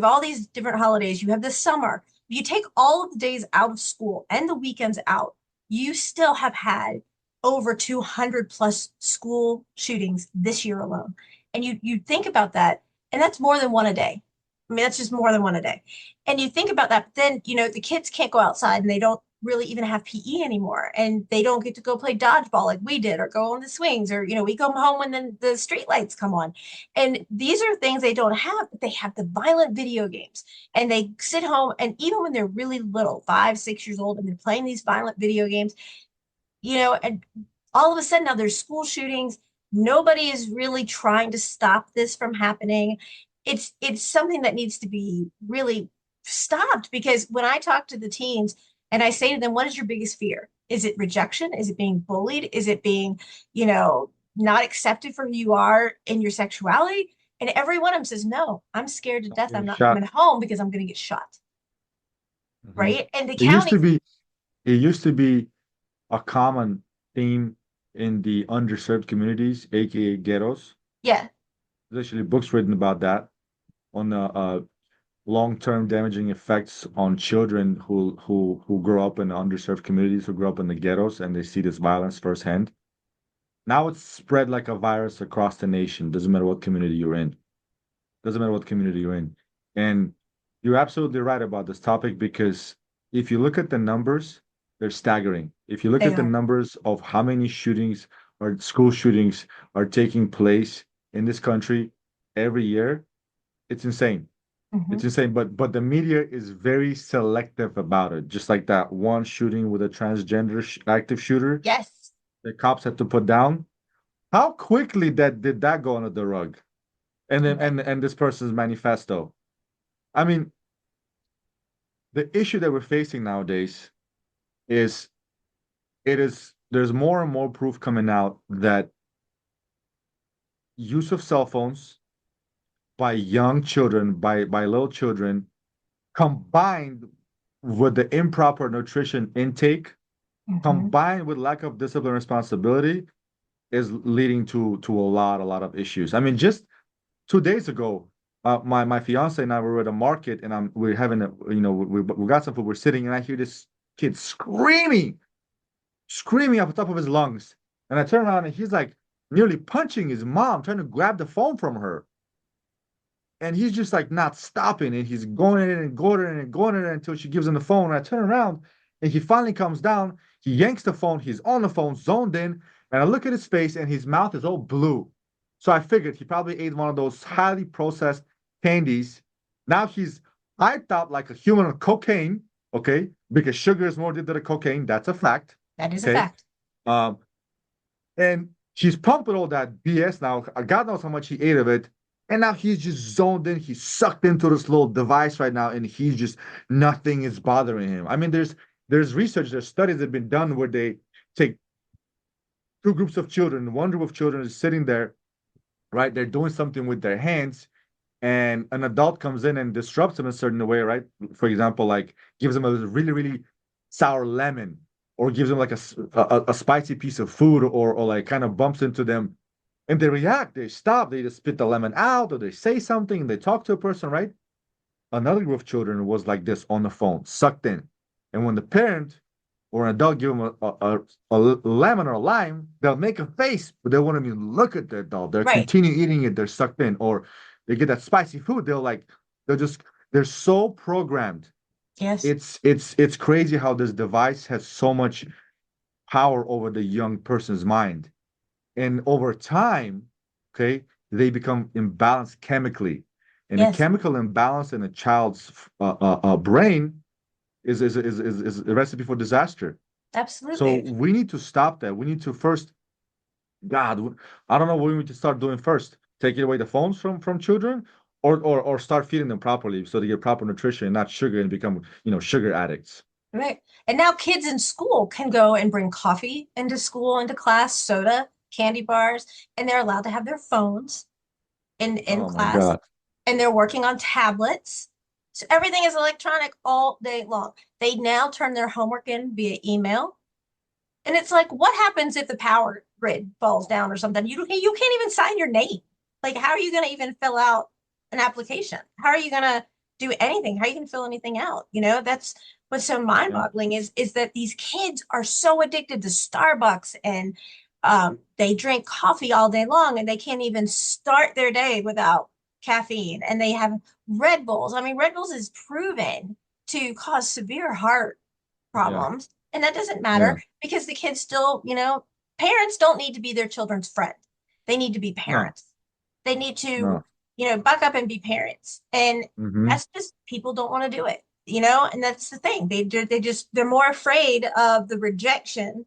all these different holidays, you have the summer. You take all of the days out of school and the weekends out, you still have had over 200 plus school shootings this year alone. And you think about that, and that's more than one a day. I mean, that's just more than one a day. And you think about that, but then, the kids can't go outside and they don't really even have PE anymore. And they don't get to go play dodgeball like we did or go on the swings or, we come home when the street lights come on. And these are things they don't have, but they have the violent video games and they sit home. And even when they're really little, 5, 6 years old, and they're playing these violent video games, and all of a sudden now there's school shootings. Nobody is really trying to stop this from happening. It's something that needs to be really stopped because when I talk to the teens and I say to them, what is your biggest fear? Is it rejection? Is it being bullied? Is it being, you know, not accepted for who you are in your sexuality. And every one of them says, no, I'm scared to
I'm
death. I'm
getting
not coming
shot.
home because I'm going to get shot.
Hmm.
Right. And the
It used to
county,
be, it used to be a common theme in the underserved communities, aka ghettos.
yeah.
There's actually books written about that on the long-term damaging effects on children who grow up in underserved communities, who grow up in the ghettos, and they see this violence firsthand. Now it's spread like a virus across the nation. Doesn't matter what community you're in. Doesn't matter what community you're in. And you're absolutely right about this topic because if you look at the numbers, they're staggering. If you look
They
at the
are.
numbers of how many shootings or school shootings are taking place in this country every year, it's insane.
Hmm.
It's insane. But the media is very selective about it. Just like that one shooting with a transgender active shooter,
Yes.
the cops had to put down. How quickly that did that go under the rug? And then
Right.
and this person's manifesto. I mean, the issue that we're facing nowadays is there's more and more proof coming out that use of cell phones by young children, by little children, combined with the improper nutrition intake,
Hmm.
combined with lack of discipline responsibility, is leading to a lot of issues. I mean, just 2 days ago, my fiance and I were at a market, and we're having a we got some food. We're sitting, and I hear this kid screaming up the top of his lungs, and I turn around, and he's like nearly punching his mom, trying to grab the phone from her, and he's just like not stopping, and he's going in and going in and going in until she gives him the phone. And I turn around, and he finally comes down. He yanks the phone. He's on the phone, zoned in, and I look at his face, and his mouth is all blue. So I figured he probably ate one of those highly processed candies. Now he's hyped out like a human on cocaine, okay? Because sugar is more addictive to cocaine. That's a fact,
That is a
okay?
fact.
Um, and she's pumping all that BS now. God knows how much he ate of it. And now he's just zoned in. He's sucked into this little device right now, and he's just nothing is bothering him. I mean, there's research, there's studies that have been done where they take two groups of children. One group of children is sitting there, right? They're doing something with their hands, and an adult comes in and disrupts them in a certain way, right? For example, like gives them a really, really sour lemon, or gives them like a spicy piece of food, or like kind of bumps into them, and they react, they stop, they just spit the lemon out, or they say something, they talk to a person, right? Another group of children was like this on the phone, sucked in. And when the parent or an adult give them a lemon or a lime, they'll make a face, but they won't even look at the adult. They'll
Right.
continue eating it, they're sucked in. Or they get that spicy food, they'll just, they're so programmed.
Yes.
It's crazy how this device has so much power over the young person's mind. And over time, okay, they become imbalanced chemically. And a
Yes.
chemical imbalance in a child's brain is a recipe for disaster. So
Absolutely.
we need to stop that. We need to first, God, I don't know what we need to start doing first. Taking away the phones from children, or start feeding them properly so they get proper nutrition and not sugar and become, sugar addicts.
Right. And now kids in school can go and bring coffee into school, into class, soda, candy bars, and they're allowed to have their phones in
Oh my
class,
God.
and they're working on tablets. So everything is electronic all day long. They now turn their homework in via email. And it's like, what happens if the power grid falls down or something? You can't even sign your name. Like, how are you going to even fill out an application? How are you going to do anything? How are you going to fill anything out? That's what's so
Yeah.
mind-boggling is that these kids are so addicted to Starbucks, and they drink coffee all day long, and they can't even start their day without caffeine. And they have Red Bulls. I mean, Red Bulls is proven to cause severe heart
Yeah.
problems. And that doesn't matter
Yeah.
because the kids still, parents don't need to be their children's friend. They need to be
No.
parents. They need to,
No.
buck up and be parents. And
Hmm.
that's just people don't want to do it, and that's the thing. They're more afraid of the rejection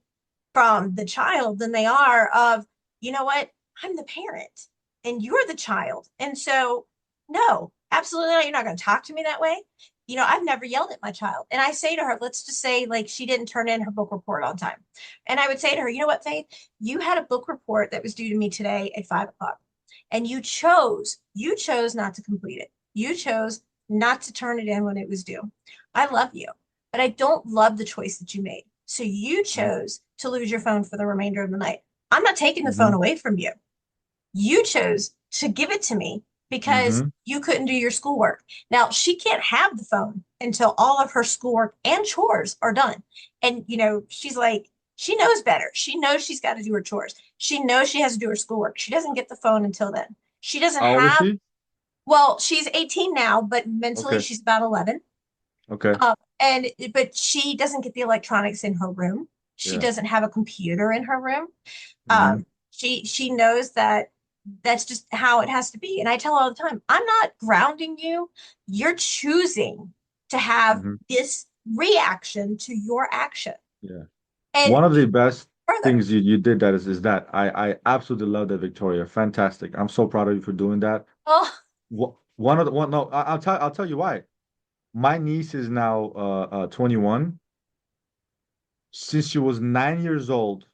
from the child than they are of, you know what, I'm the parent and you're the child. And so, no, absolutely not. You're not going to talk to me that way. I've never yelled at my child. And I say to her, let's just say like she didn't turn in her book report on time. And I would say to her, you know what, Faith, you had a book report that was due to me today at 5 o'clock. And you chose not to complete it. You chose not to turn it in when it was due. I love you, but I don't love the choice that you made. So you chose to lose your phone for the remainder of the night. I'm not taking the phone
Mm-hmm.
away from you. You chose to give it to me because
Mm-hmm.
you couldn't do your schoolwork. Now, she can't have the phone until all of her schoolwork and chores are done. And, she's like, she knows better. She knows she's got to do her chores. She knows she has to do her schoolwork. She doesn't get the phone until then. She doesn't
How old is
have,
she?
well, she's 18 now, but mentally
Okay.
she's about 11.
Okay.
But she doesn't get the electronics in her room. She
Yeah.
doesn't have a computer in her room.
Mm-hmm.
She knows that that's just how it has to be. And I tell her all the time, I'm not grounding you. You're choosing to have
Mm-hmm.
this reaction to your action.
Yeah.
And
One of the best
further,
things you did that is that I absolutely love that, Victoria. Fantastic. I'm so proud of you for doing that.
oh,
One of the one no, I'll tell you why. My niece is now 21. Since she was 9 years old,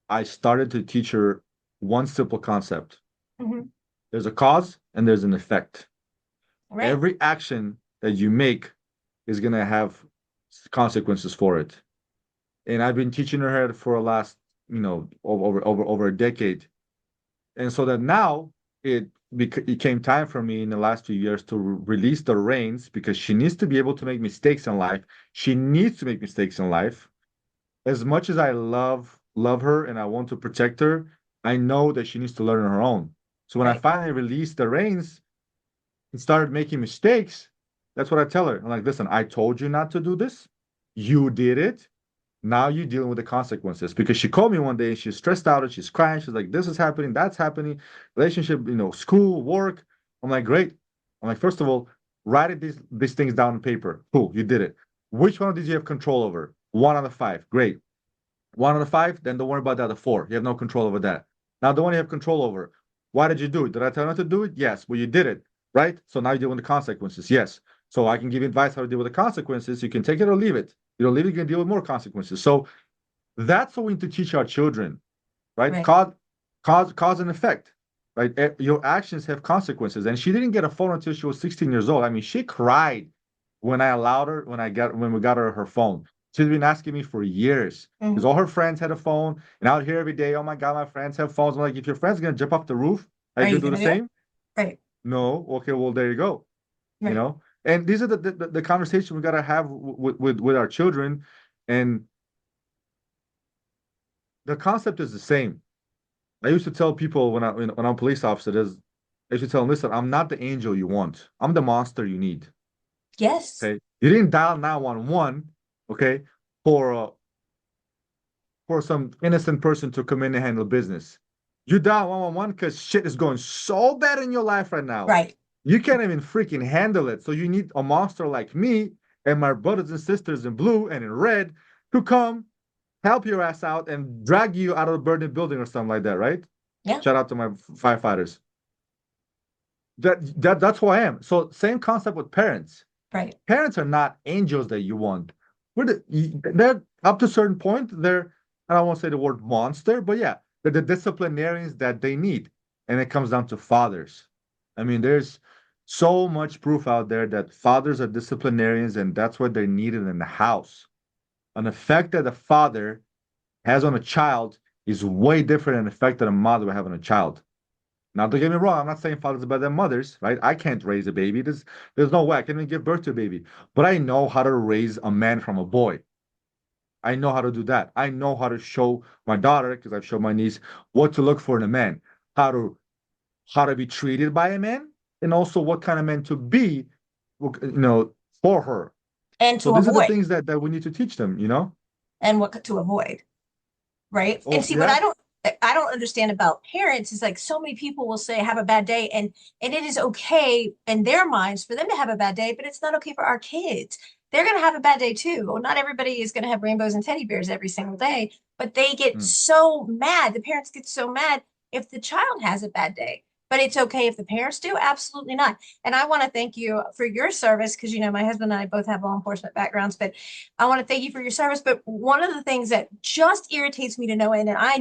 I started to teach her one simple concept.
mhm,
There's a cause and there's an effect.
right,
Every action that you make is gonna have consequences for it. And I've been teaching her for the last, over a decade. And so that now it came time for me in the last few years to release the reins because she needs to be able to make mistakes in life. She needs to make mistakes in life. As much as I love her and I want to protect her, I know that she needs to learn on her own. So when I
right,
finally released the reins and started making mistakes, that's what I tell her. I'm like, listen, I told you not to do this. You did it. Now you're dealing with the consequences. Because she called me one day and she's stressed out and she's crying. She's like, this is happening, that's happening, relationship, school, work. I'm like, great. I'm like, first of all, write these things down on paper. Cool, you did it. Which one did you have control over? One out of five. Great. One out of five, then don't worry about the other four. You have no control over that. Now, the one you have control over. Why did you do it? Did I tell you not to do it? Yes. Well, you did it, right? So now you deal with the consequences. Yes. So I can give you advice how to deal with the consequences. You can take it or leave it. You don't leave it, you can deal with more consequences. So that's what we need to teach our children, right?
right.
Cause and effect, right? Your actions have consequences. And she didn't get a phone until she was 16 years old. I mean, she cried when I allowed her, when we got her phone. She's been asking me for years because
Mhm.
all her friends had a phone, and out here every day, oh my God, my friends have phones. I'm like, if your friend's gonna jump off the roof, are
Are
you
you
gonna do
going
the
to do it?
same?
Right,
No. Okay, well, there you go. You
right.
know, and these are the conversation we gotta have with our children, and the concept is the same. I used to tell people when I'm a police officer, I used to tell them, listen, I'm not the angel you want. I'm the monster you need.
Yes.
Okay, you didn't dial 911, okay, for some innocent person to come in and handle business. You dial 111 because shit is going so bad in your life right now.
Right.
You can't even freaking handle it. So you need a monster like me and my brothers and sisters in blue and in red to come help your ass out and drag you out of the burning building or something like that, right?
Yeah.
Shout out to my firefighters. That's who I am. So same concept with parents.
Right.
Parents are not angels that you want. They're up to a certain point. I don't want to say the word monster, but yeah, they're the disciplinarians that they need. And it comes down to fathers. I mean, there's so much proof out there that fathers are disciplinarians, and that's what they're needed in the house. An effect that a father has on a child is way different than the effect that a mother will have on a child. Now, don't get me wrong. I'm not saying fathers are better than mothers, right? I can't raise a baby. There's no way I can even give birth to a baby. But I know how to raise a man from a boy. I know how to do that. I know how to show my daughter, because I've shown my niece, what to look for in a man, how to how to be treated by a man, and also what kind of man to be, for her.
And
So
to
these are the
avoid,
things that we need to teach them.
and what to avoid. Right. And
Oh,
see, what
yeah.
I don't understand about parents is like so many people will say have a bad day, and it is okay in their minds for them to have a bad day, but it's not okay for our kids. They're going to have a bad day too. Well, not everybody is going to have rainbows and teddy bears every single day, but they get
Mm,
so mad. The parents get so mad if the child has a bad day. But it's okay if the parents do? Absolutely not. And I want to thank you for your service because, my husband and I both have law enforcement backgrounds, but I want to thank you for your service. But one of the things that just irritates me to no end, and I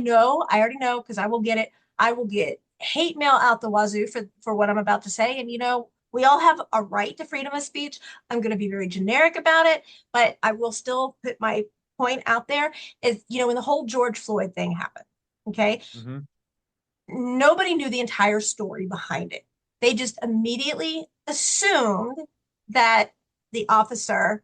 already know because I will get it, I will get hate mail out the wazoo for what I'm about to say. And, we all have a right to freedom of speech. I'm going to be very generic about it, but I will still put my point out there is, when the whole George Floyd thing happened, okay,
Hmm.
nobody knew the entire story behind it. They just immediately assumed that the officer,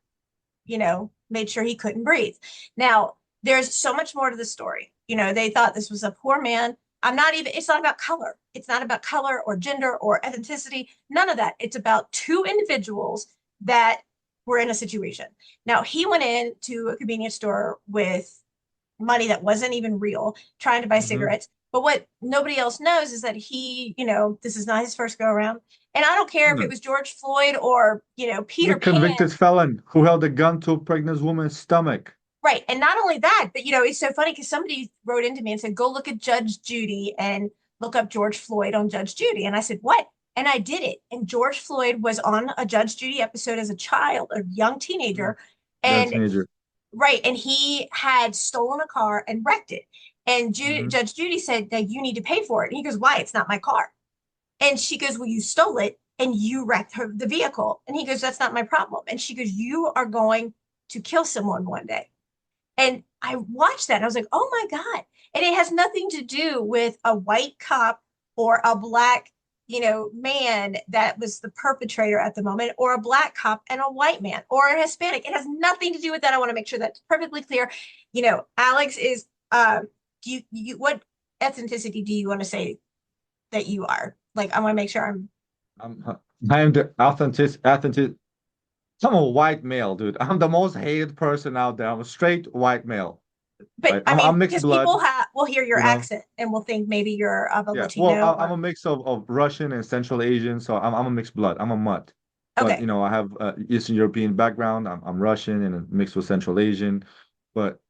made sure he couldn't breathe. Now, there's so much more to the story. They thought this was a poor man. It's not about color. It's not about color or gender or ethnicity. None of that. It's about two individuals that were in a situation. Now, he went into a convenience store with money that wasn't even real, trying to buy
Hmm.
cigarettes. But what nobody else knows is that this is not his first go around. And I don't care if it
No.
was George Floyd or,
He's a
Peter Pan.
convicted felon who held a gun to a pregnant woman's stomach.
Right. And not only that, but it's so funny because somebody wrote into me and said, go look at Judge Judy and look up George Floyd on Judge Judy. And I said, what? And I did it. And George Floyd was on a Judge Judy episode as a child, a young
Mm.
teenager.
Young
And
teenager.
right. And he had stolen a car and wrecked it. And
Hmm.
Judge Judy said that you need to pay for it. And he goes, why? It's not my car. And she goes, well, you stole it and you wrecked the vehicle. And he goes, that's not my problem. And she goes, you are going to kill someone one day. And I watched that and I was like, oh my God. And it has nothing to do with a white cop or a black, man that was the perpetrator at the moment, or a black cop and a white man or a Hispanic. It has nothing to do with that. I want to make sure that's perfectly clear. Alex is what ethnicity do you want to say that you are? Like, I want to make sure
I'm, I'm the authentic. I'm a white male, dude. I'm the most hated person out there. I'm a straight white male.
but
Right?
I
I'm
mean,
mixed
because
blood,
people will hear your
you know.
accent and will think maybe you're of a
Yeah. Well,
Latino
I'm
or
a mix of Russian and Central Asian, so I'm a mixed blood. I'm a mutt. But
okay.
I have Eastern European background. I'm Russian and mixed with Central Asian. But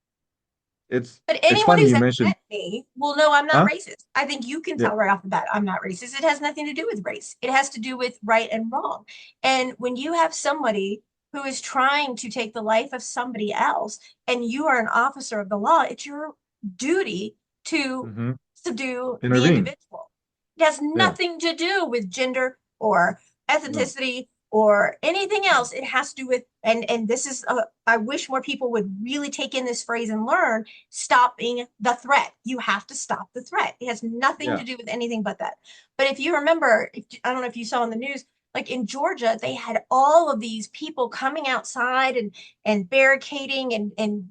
it's
But
it's
anyone
funny
who's
you
ever
mentioned,
met me will know I'm not
huh?
racist. I think you can
Yeah.
tell right off the bat I'm not racist. It has nothing to do with race. It has to do with right and wrong. And when you have somebody who is trying to take the life of somebody else and you are an officer of the law, it's your duty to
Hmm.
subdue the
Intervene.
individual. It has
Yeah.
nothing to do with gender or
No.
ethnicity or anything else. It has to do with, and this is, I wish more people would really take in this phrase and learn stopping the threat. You have to stop the threat. It has nothing to
Yeah.
do with anything but that. But if you remember, I don't know if you saw in the news, like in Georgia, they had all of these people coming outside and barricading and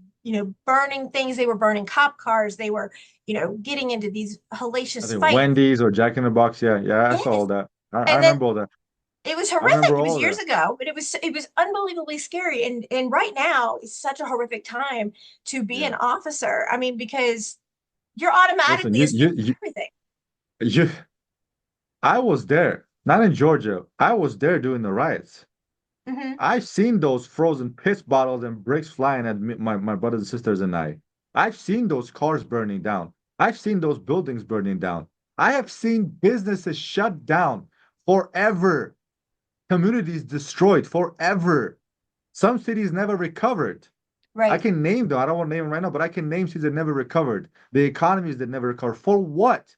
burning things. They were burning cop cars. They were getting into these
I
hellacious
think
fights.
Wendy's or Jack in the Box. Yeah. Yeah. I saw all
Yes.
that. I
And then
remember all that.
it was
I
horrific.
remember
It was
all of
years
that.
ago, but it was unbelievably scary. And right now is such a horrific time to be an
Yeah.
officer. I mean, because you're
Listen,
automatically assuming everything.
you I was there, not in Georgia. I was there during the riots.
Hmm.
I've seen those frozen piss bottles and bricks flying at me, my brothers and sisters and I. I've seen those cars burning down. I've seen those buildings burning down. I have seen businesses shut down forever, communities destroyed forever. Some cities never recovered. I
Right,
can name them. I don't want to name them right now, but I can name cities that never recovered. The economies that never recovered. For what?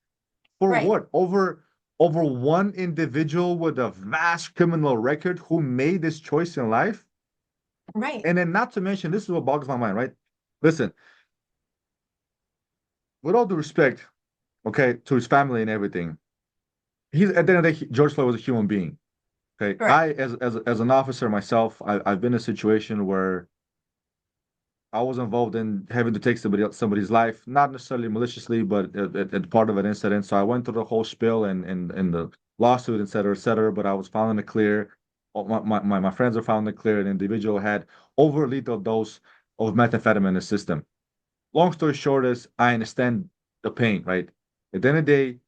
For
right,
what? Over one individual with a vast criminal record who made this choice in life?
right,
And then not to mention, this is what boggles my mind, right? Listen, with all due respect, okay, to his family and everything, he's at the end of the day, George Floyd was a human being. Okay.
correct.
I as an officer myself, I've been in a situation where I was involved in having to take somebody's life, not necessarily maliciously, but at part of an incident. So I went through the whole spiel and the lawsuit, et cetera, et cetera. But I was found in the clear. My friends are found in the clear. An individual had over lethal dose of methamphetamine in the system. Long story short is I understand the pain, right? At the end of the day,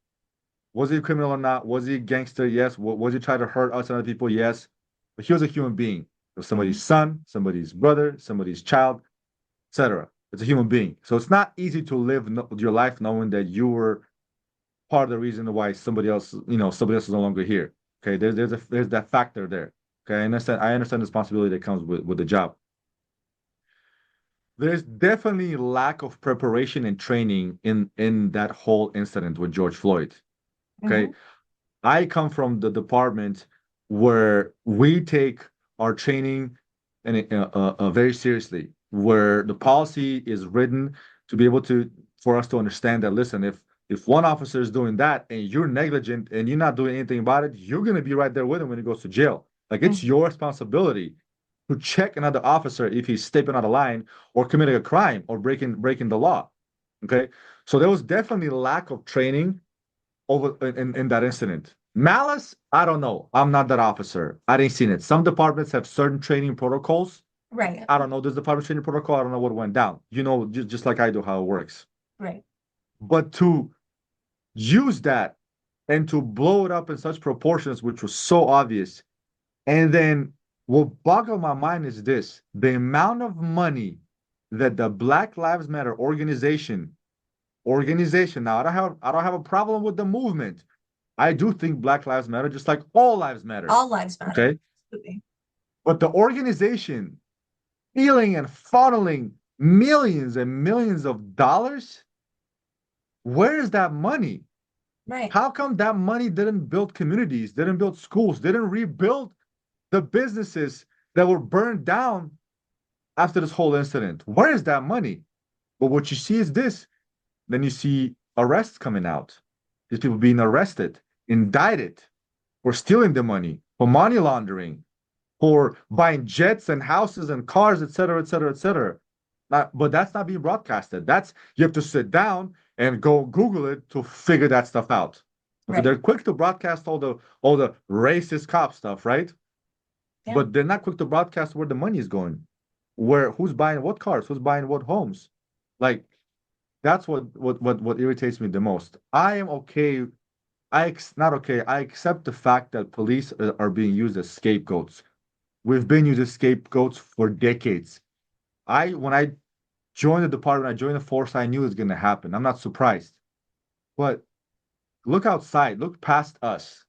was he a criminal or not? Was he a gangster? Yes. Was he trying to hurt us and other people? Yes. But he was a human being. It was
Hmm.
somebody's son, somebody's brother, somebody's child, etc. It's a human being. So it's not easy to live your life knowing that you were part of the reason why somebody else is no longer here. Okay, there's that factor there. Okay, I understand the responsibility that comes with the job. There's definitely lack of preparation and training in that whole incident with George Floyd. Okay,
Mhm.
I come from the department where we take our training and very seriously, where the policy is written to be able to for us to understand that, listen, if one officer is doing that and you're negligent and you're not doing anything about it, you're going to be right there with him when he goes to jail. Like, it's
Mhm.
your responsibility to check another officer if he's stepping out of line or committing a crime or breaking the law. Okay, so there was definitely lack of training over in that incident. Malice, I don't know. I'm not that officer. I didn't see it. Some departments have certain training protocols.
Right.
I don't know this department training protocol. I don't know what went down. Just like I do how it works.
Right.
But to use that and to blow it up in such proportions, which was so obvious, and then what boggled my mind is this: the amount of money that the Black Lives Matter organization. Now, I don't have a problem with the movement. I do think Black Lives Matter, just like all lives matter.
All lives matter.
Okay.
Absolutely.
But the organization stealing and funneling millions and millions of dollars, where is that money?
Right.
How come that money didn't build communities, didn't build schools, didn't rebuild the businesses that were burned down after this whole incident? Where is that money? But what you see is this. Then you see arrests coming out. These people being arrested, indicted for stealing the money, for money laundering, for buying jets and houses and cars, et cetera, et cetera, et cetera. But that's not being broadcasted. That's you have to sit down and go Google it to figure that stuff out. Okay,
Right.
they're quick to broadcast all the racist cop stuff, right?
Yeah.
But they're not quick to broadcast where the money is going, where who's buying what cars, who's buying what homes. Like, that's what irritates me the most. I am okay. Not okay. I accept the fact that police are being used as scapegoats. We've been used as scapegoats for decades. When I joined the department, I joined the force, I knew it was going to happen. I'm not surprised. But look outside, look past us.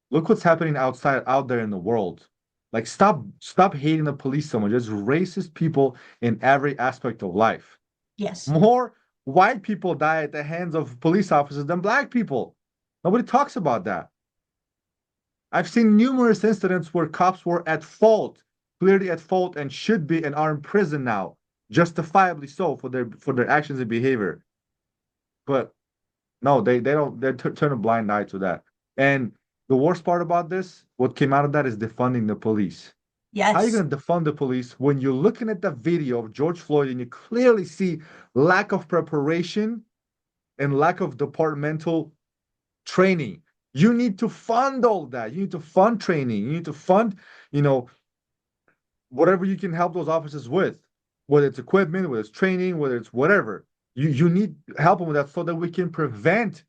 Look what's happening out there in the world. Like, stop hating the police so much. There's racist people in every aspect of life.
Yes.
More white people die at the hands of police officers than black people. Nobody talks about that. I've seen numerous incidents where cops were at fault, clearly at fault, and should be and are in prison now, justifiably so for their actions and behavior. But no, they don't. They turn a blind eye to that. And the worst part about this, what came out of that, is defunding the police. How are you
Yes.
going to defund the police when you're looking at the video of George Floyd and you clearly see lack of preparation and lack of departmental training? You need to fund all that. You need to fund training. You need to fund, you know, whatever you can help those officers with, whether it's equipment, whether it's training, whether it's whatever. You need help them with that so that we can prevent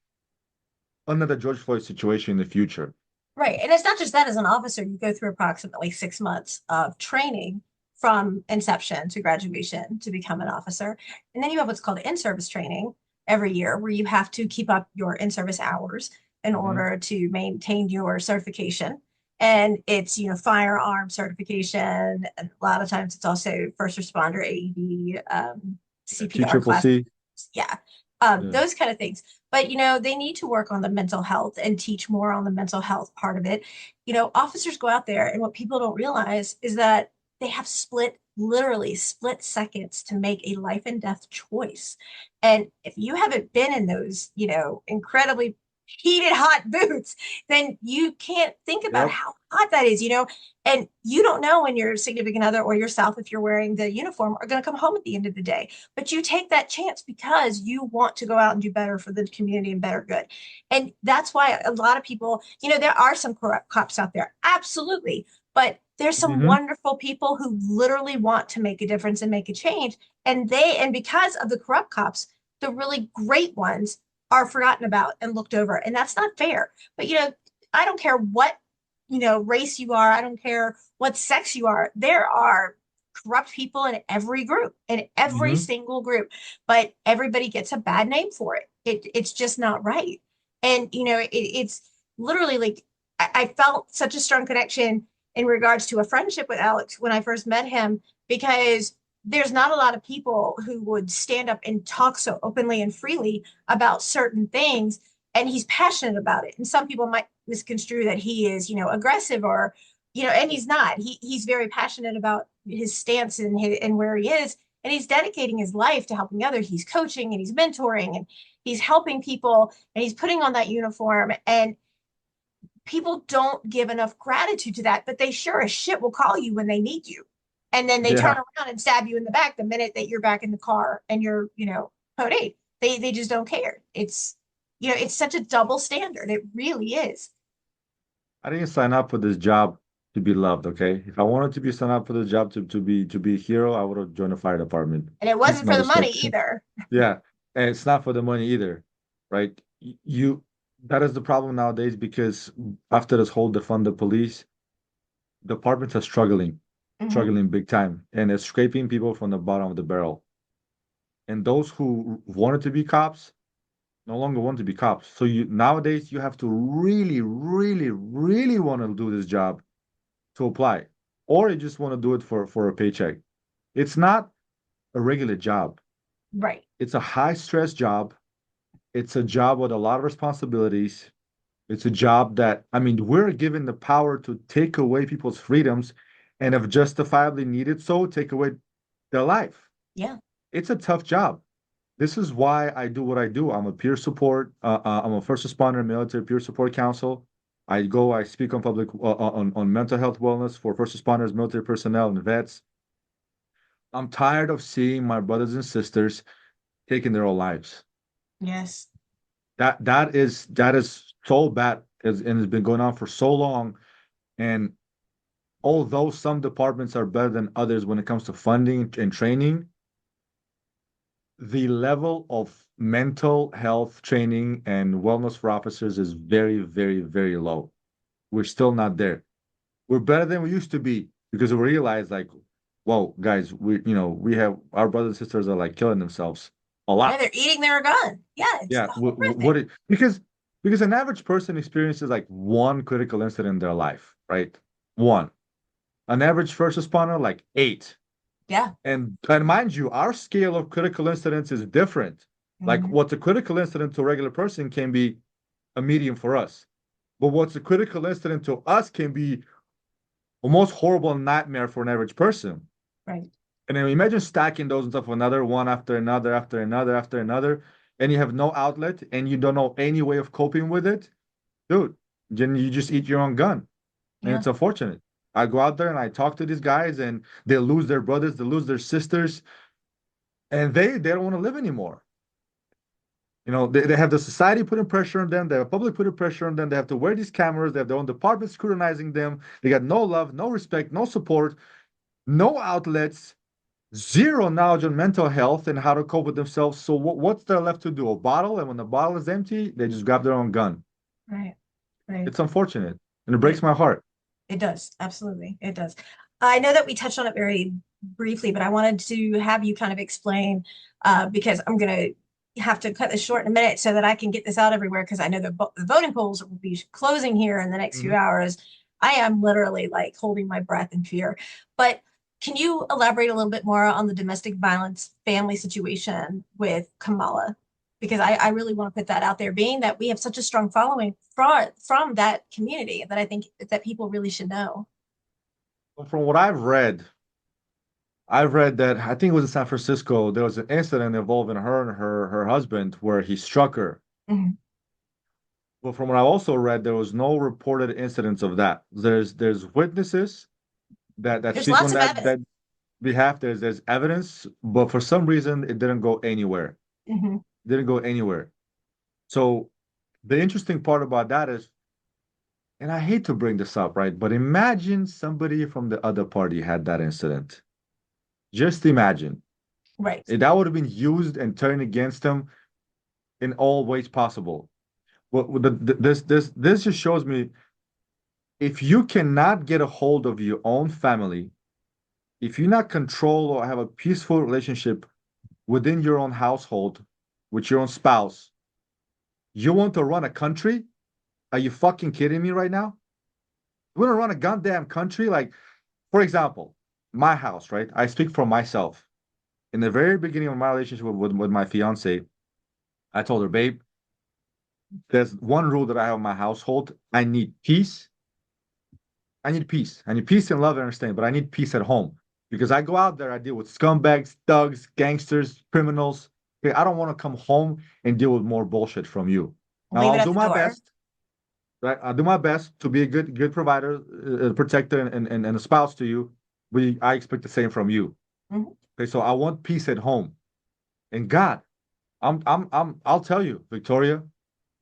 another George Floyd situation in the future.
Right. And it's not just that as an officer, you go through approximately 6 months of training from inception to graduation to become an officer. And then you have what's called in-service training every year, where you have to keep up your in-service hours in
Mm-hmm.
order to maintain your certification. And it's, firearm certification. And a lot of times it's also first responder AED,
Yeah, T
CPR
triple
class.
C.
Yeah.
Yeah.
Those kind of things. But they need to work on the mental health and teach more on the mental health part of it. Officers go out there, and what people don't realize is that they have literally split seconds to make a life and death choice. And if you haven't been in those, incredibly heated hot boots, then you can't think about
Yep.
how hot that is, and you don't know when your significant other or yourself, if you're wearing the uniform, are going to come home at the end of the day. But you take that chance because you want to go out and do better for the community and better good. And that's why a lot of people, there are some corrupt cops out there, absolutely. But there's some
Mm-hmm.
wonderful people who literally want to make a difference and make a change. And because of the corrupt cops, the really great ones are forgotten about and looked over. And that's not fair. But, I don't care what, race you are. I don't care what sex you are. There are corrupt people in every
Mm-hmm.
single group, but everybody gets a bad name for it. It's just not right. And, it's literally like I felt such a strong connection in regards to a friendship with Alex when I first met him, because there's not a lot of people who would stand up and talk so openly and freely about certain things. And he's passionate about it. And some people might misconstrue that he is, aggressive or, and he's not. He's very passionate about his stance and where he is. And he's dedicating his life to helping others. He's coaching and he's mentoring and he's helping people and he's putting on that uniform. And people don't give enough gratitude to that, but they sure as shit will call you when they need you. And then they turn
Yeah.
around and stab you in the back the minute that you're back in the car and you're, code eight. They just don't care. It's such a double standard. It really is.
I didn't sign up for this job to be loved, okay? If I wanted to be signed up for this job to be a hero, I would have joined the fire department.
And it wasn't
No
for the money
respect.
either.
Yeah. And it's not for the money either, right? You that is the problem nowadays because after this whole defund the police, departments are
Mm-hmm.
struggling big time, and it's scraping people from the bottom of the barrel. And those who wanted to be cops no longer want to be cops. So you nowadays you have to really, really, really want to do this job to apply, or you just want to do it for a paycheck. It's not a regular job.
Right.
It's a high stress job. It's a job with a lot of responsibilities. It's a job that, I mean, we're given the power to take away people's freedoms and if justifiably needed so, take away their life.
Yeah.
It's a tough job. This is why I do what I do. I'm a peer support. I'm a first responder military peer support council. I speak on public on mental health wellness for first responders, military personnel, and vets. I'm tired of seeing my brothers and sisters taking their own lives.
Yes.
That is so bad, and it's been going on for so long. And although some departments are better than others when it comes to funding and training, the level of mental health training and wellness for officers is very, very, very low. We're still not there. We're better than we used to be because we realize like, whoa, guys, we have our brothers and sisters are like killing themselves a
Yeah,
lot.
they're eating their gun. Yeah, it's
Yeah,
horrific.
because an average person experiences like one critical incident in their life, right? One. An average first responder like eight.
Yeah.
And mind you, our scale of critical incidents is different. Like
Mhm.
what's a critical incident to a regular person can be a medium for us. But what's a critical incident to us can be a most horrible nightmare for an average person.
Right.
And then imagine stacking those on top of another, one after another, after another, after another, and you have no outlet and you don't know any way of coping with it, dude, then you just eat your own gun. And
Yeah.
it's unfortunate. I go out there and I talk to these guys and they lose their brothers, they lose their sisters, and they don't want to live anymore. They have the society putting pressure on them, they have public putting pressure on them, they have to wear these cameras, they have their own department scrutinizing them, they got no love, no respect, no support, no outlets, zero knowledge on mental health and how to cope with themselves. So what's there left to do? A bottle, and when the bottle is empty, they just grab their own gun.
Right. Right.
It's unfortunate, and it breaks
It
my heart.
it does. Absolutely. It does. I know that we touched on it very briefly, but I wanted to have you kind of explain because I'm gonna have to cut this short in a minute so that I can get this out everywhere because I know the voting polls will be closing here in the next few
Mhm.
hours. I am literally like holding my breath in fear. But can you elaborate a little bit more on the domestic violence family situation with Kamala? Because I really want to put that out there, being that we have such a strong following from that community that I think that people really should know.
From what I've read that I think it was in San Francisco. There was an incident involving her and her husband where he struck her.
Mhm.
But from what I also read, there was no reported incidents of that. There's witnesses that
There's
speak
lots
on
of
that
evidence.
behalf. There's evidence, but for some reason it didn't go anywhere.
Hmm.
Didn't go anywhere. So the interesting part about that is, and I hate to bring this up, right? But imagine somebody from the other party had that incident. Just imagine.
Right.
That would have been used and turned against them in all ways possible. Well, this just shows me if you cannot get a hold of your own family, if you not control or have a peaceful relationship within your own household with your own spouse, You want to run a country? Are you fucking kidding me right now? You want to run a goddamn country? Like, for example, my house, right? I speak for myself. In the very beginning of my relationship with my fiance, I told her, babe, there's one rule that I have in my household. I need peace. I need peace. I need peace and love and understanding, but I need peace at home because I go out there, I deal with scumbags, thugs, gangsters, criminals. Okay, I don't want to come home and deal with more bullshit from you. Now
Leave it
I'll
at
do
the
my
door.
best, right? I'll do my best to be a good provider, protector, and a spouse to you. But I expect the same from you.
Mhm.
Okay, so I want peace at home. And God, I'll tell you, Victoria,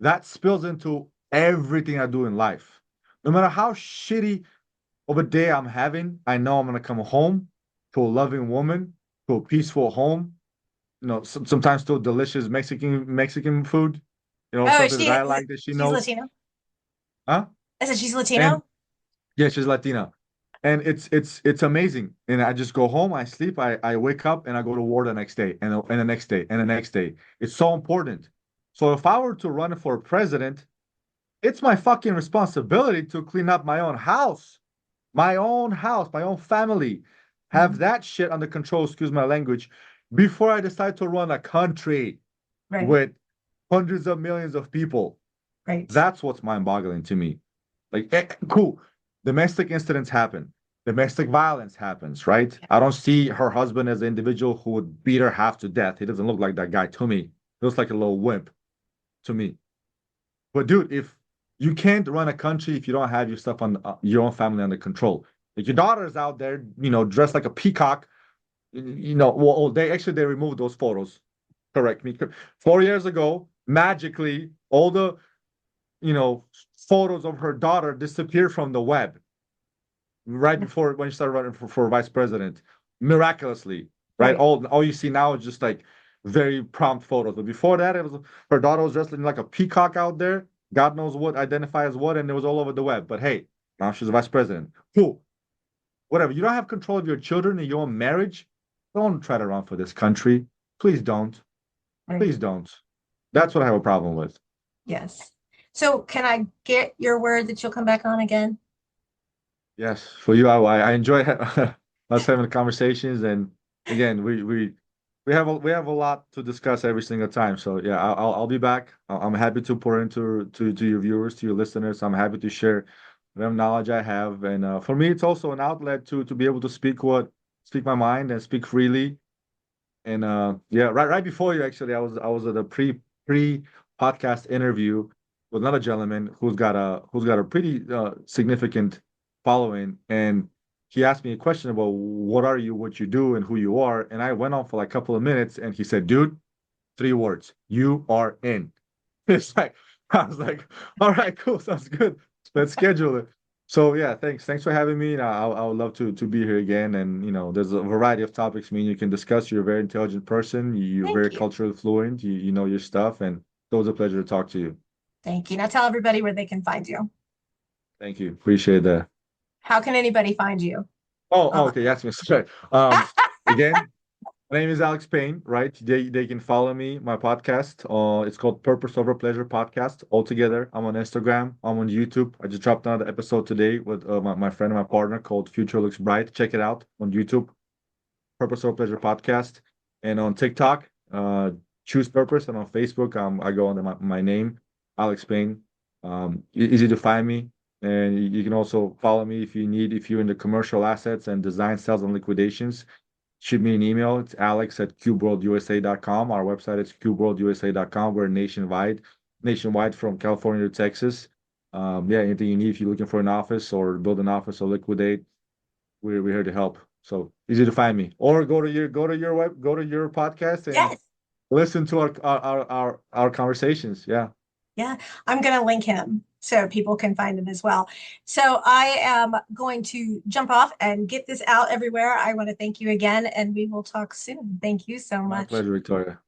that spills into everything I do in life. No matter how shitty of a day I'm having, I know I'm gonna come home to a loving woman, to a peaceful home. Sometimes to delicious Mexican food.
Oh, is
Something that
she,
I like that she
she's
knows.
Latino?
Huh?
I said she's
And
Latino?
yeah, she's Latina. And it's amazing. And I just go home, I sleep, I wake up and I go to war the next day and the next day and the next day. It's so important. So if I were to run for president, it's my fucking responsibility to clean up my own family, have
Mhm.
that shit under control, excuse my language, before I decide to run a country
Right,
with hundreds of millions of people.
right.
That's what's mind-boggling to me. Like, cool. Domestic incidents happen. Domestic violence happens, right?
Yeah.
I don't see her husband as an individual who would beat her half to death. He doesn't look like that guy to me. He looks like a little wimp to me. But dude, if you can't run a country if you don't have your stuff on your own family under control. Like your daughter's out there, dressed like a peacock. Well, they removed those photos. Correct me. 4 years ago, magically, all the you know photos of her daughter disappeared from the web right before when she started running for vice president, miraculously. Right,
Right.
all you see now is just like very prompt photos. But before that, it was her daughter was dressed like a peacock out there. God knows what identify as what, and it was all over the web. But hey, now she's a vice president. Cool. Whatever. You don't have control of your children and your own marriage. Don't try to run for this country. Please don't.
Right.
Please don't. That's what I have a problem with.
Yes. So can I get your word that you'll come back on again?
Yes, for you, I enjoy us having the conversations, and again, we have a lot to discuss every single time. So yeah, I'll be back. I'm happy to pour into to your viewers, to your listeners. I'm happy to share the knowledge I have, and for me, it's also an outlet to be able to speak my mind and speak freely. And yeah, right before you actually, I was at a pre podcast interview with another gentleman who's got a pretty significant following, and he asked me a question about what are you, what you do, and who you are, and I went on for like a couple of minutes, and he said, "Dude, 3 words: you are in." It's like I was like, "All right, cool, sounds good. Let's schedule it." So yeah, thanks for having me. I would love to be here again. And there's a variety of topics. I mean, you can discuss. You're a very intelligent person. You're
Thank
very
you.
culturally fluent. You know your stuff, and it was a pleasure to talk to you.
Thank you. Now tell everybody where they can find you.
Thank you. Appreciate that.
How can anybody find you
Oh,
online?
okay. Yes, Mr. Sorry. Again, my name is Alex Payne, right? They can follow me, my podcast. It's called Purpose Over Pleasure Podcast. All together. I'm on Instagram. I'm on YouTube. I just dropped another episode today with my friend and my partner called Future Looks Bright. Check it out on YouTube. Purpose Over Pleasure Podcast. And on TikTok, Choose Purpose. And on Facebook, I go under my name, Alex Payne. Easy to find me. And you can also follow me if you're in the commercial assets and design, sales, and liquidations. Shoot me an email. It's alex@cubeworldusa.com. Our website is cubeworldusa.com. We're nationwide from California to Texas. Yeah, anything you need if you're looking for an office or build an office or liquidate, we're here to help. So easy to find me. Or go to your podcast and
Yes.
listen to our conversations. Yeah.
Yeah. I'm going to link him so people can find him as well. So I am going to jump off and get this out everywhere. I want to thank you again, and we will talk soon. Thank you so
My
much.
pleasure, Victoria.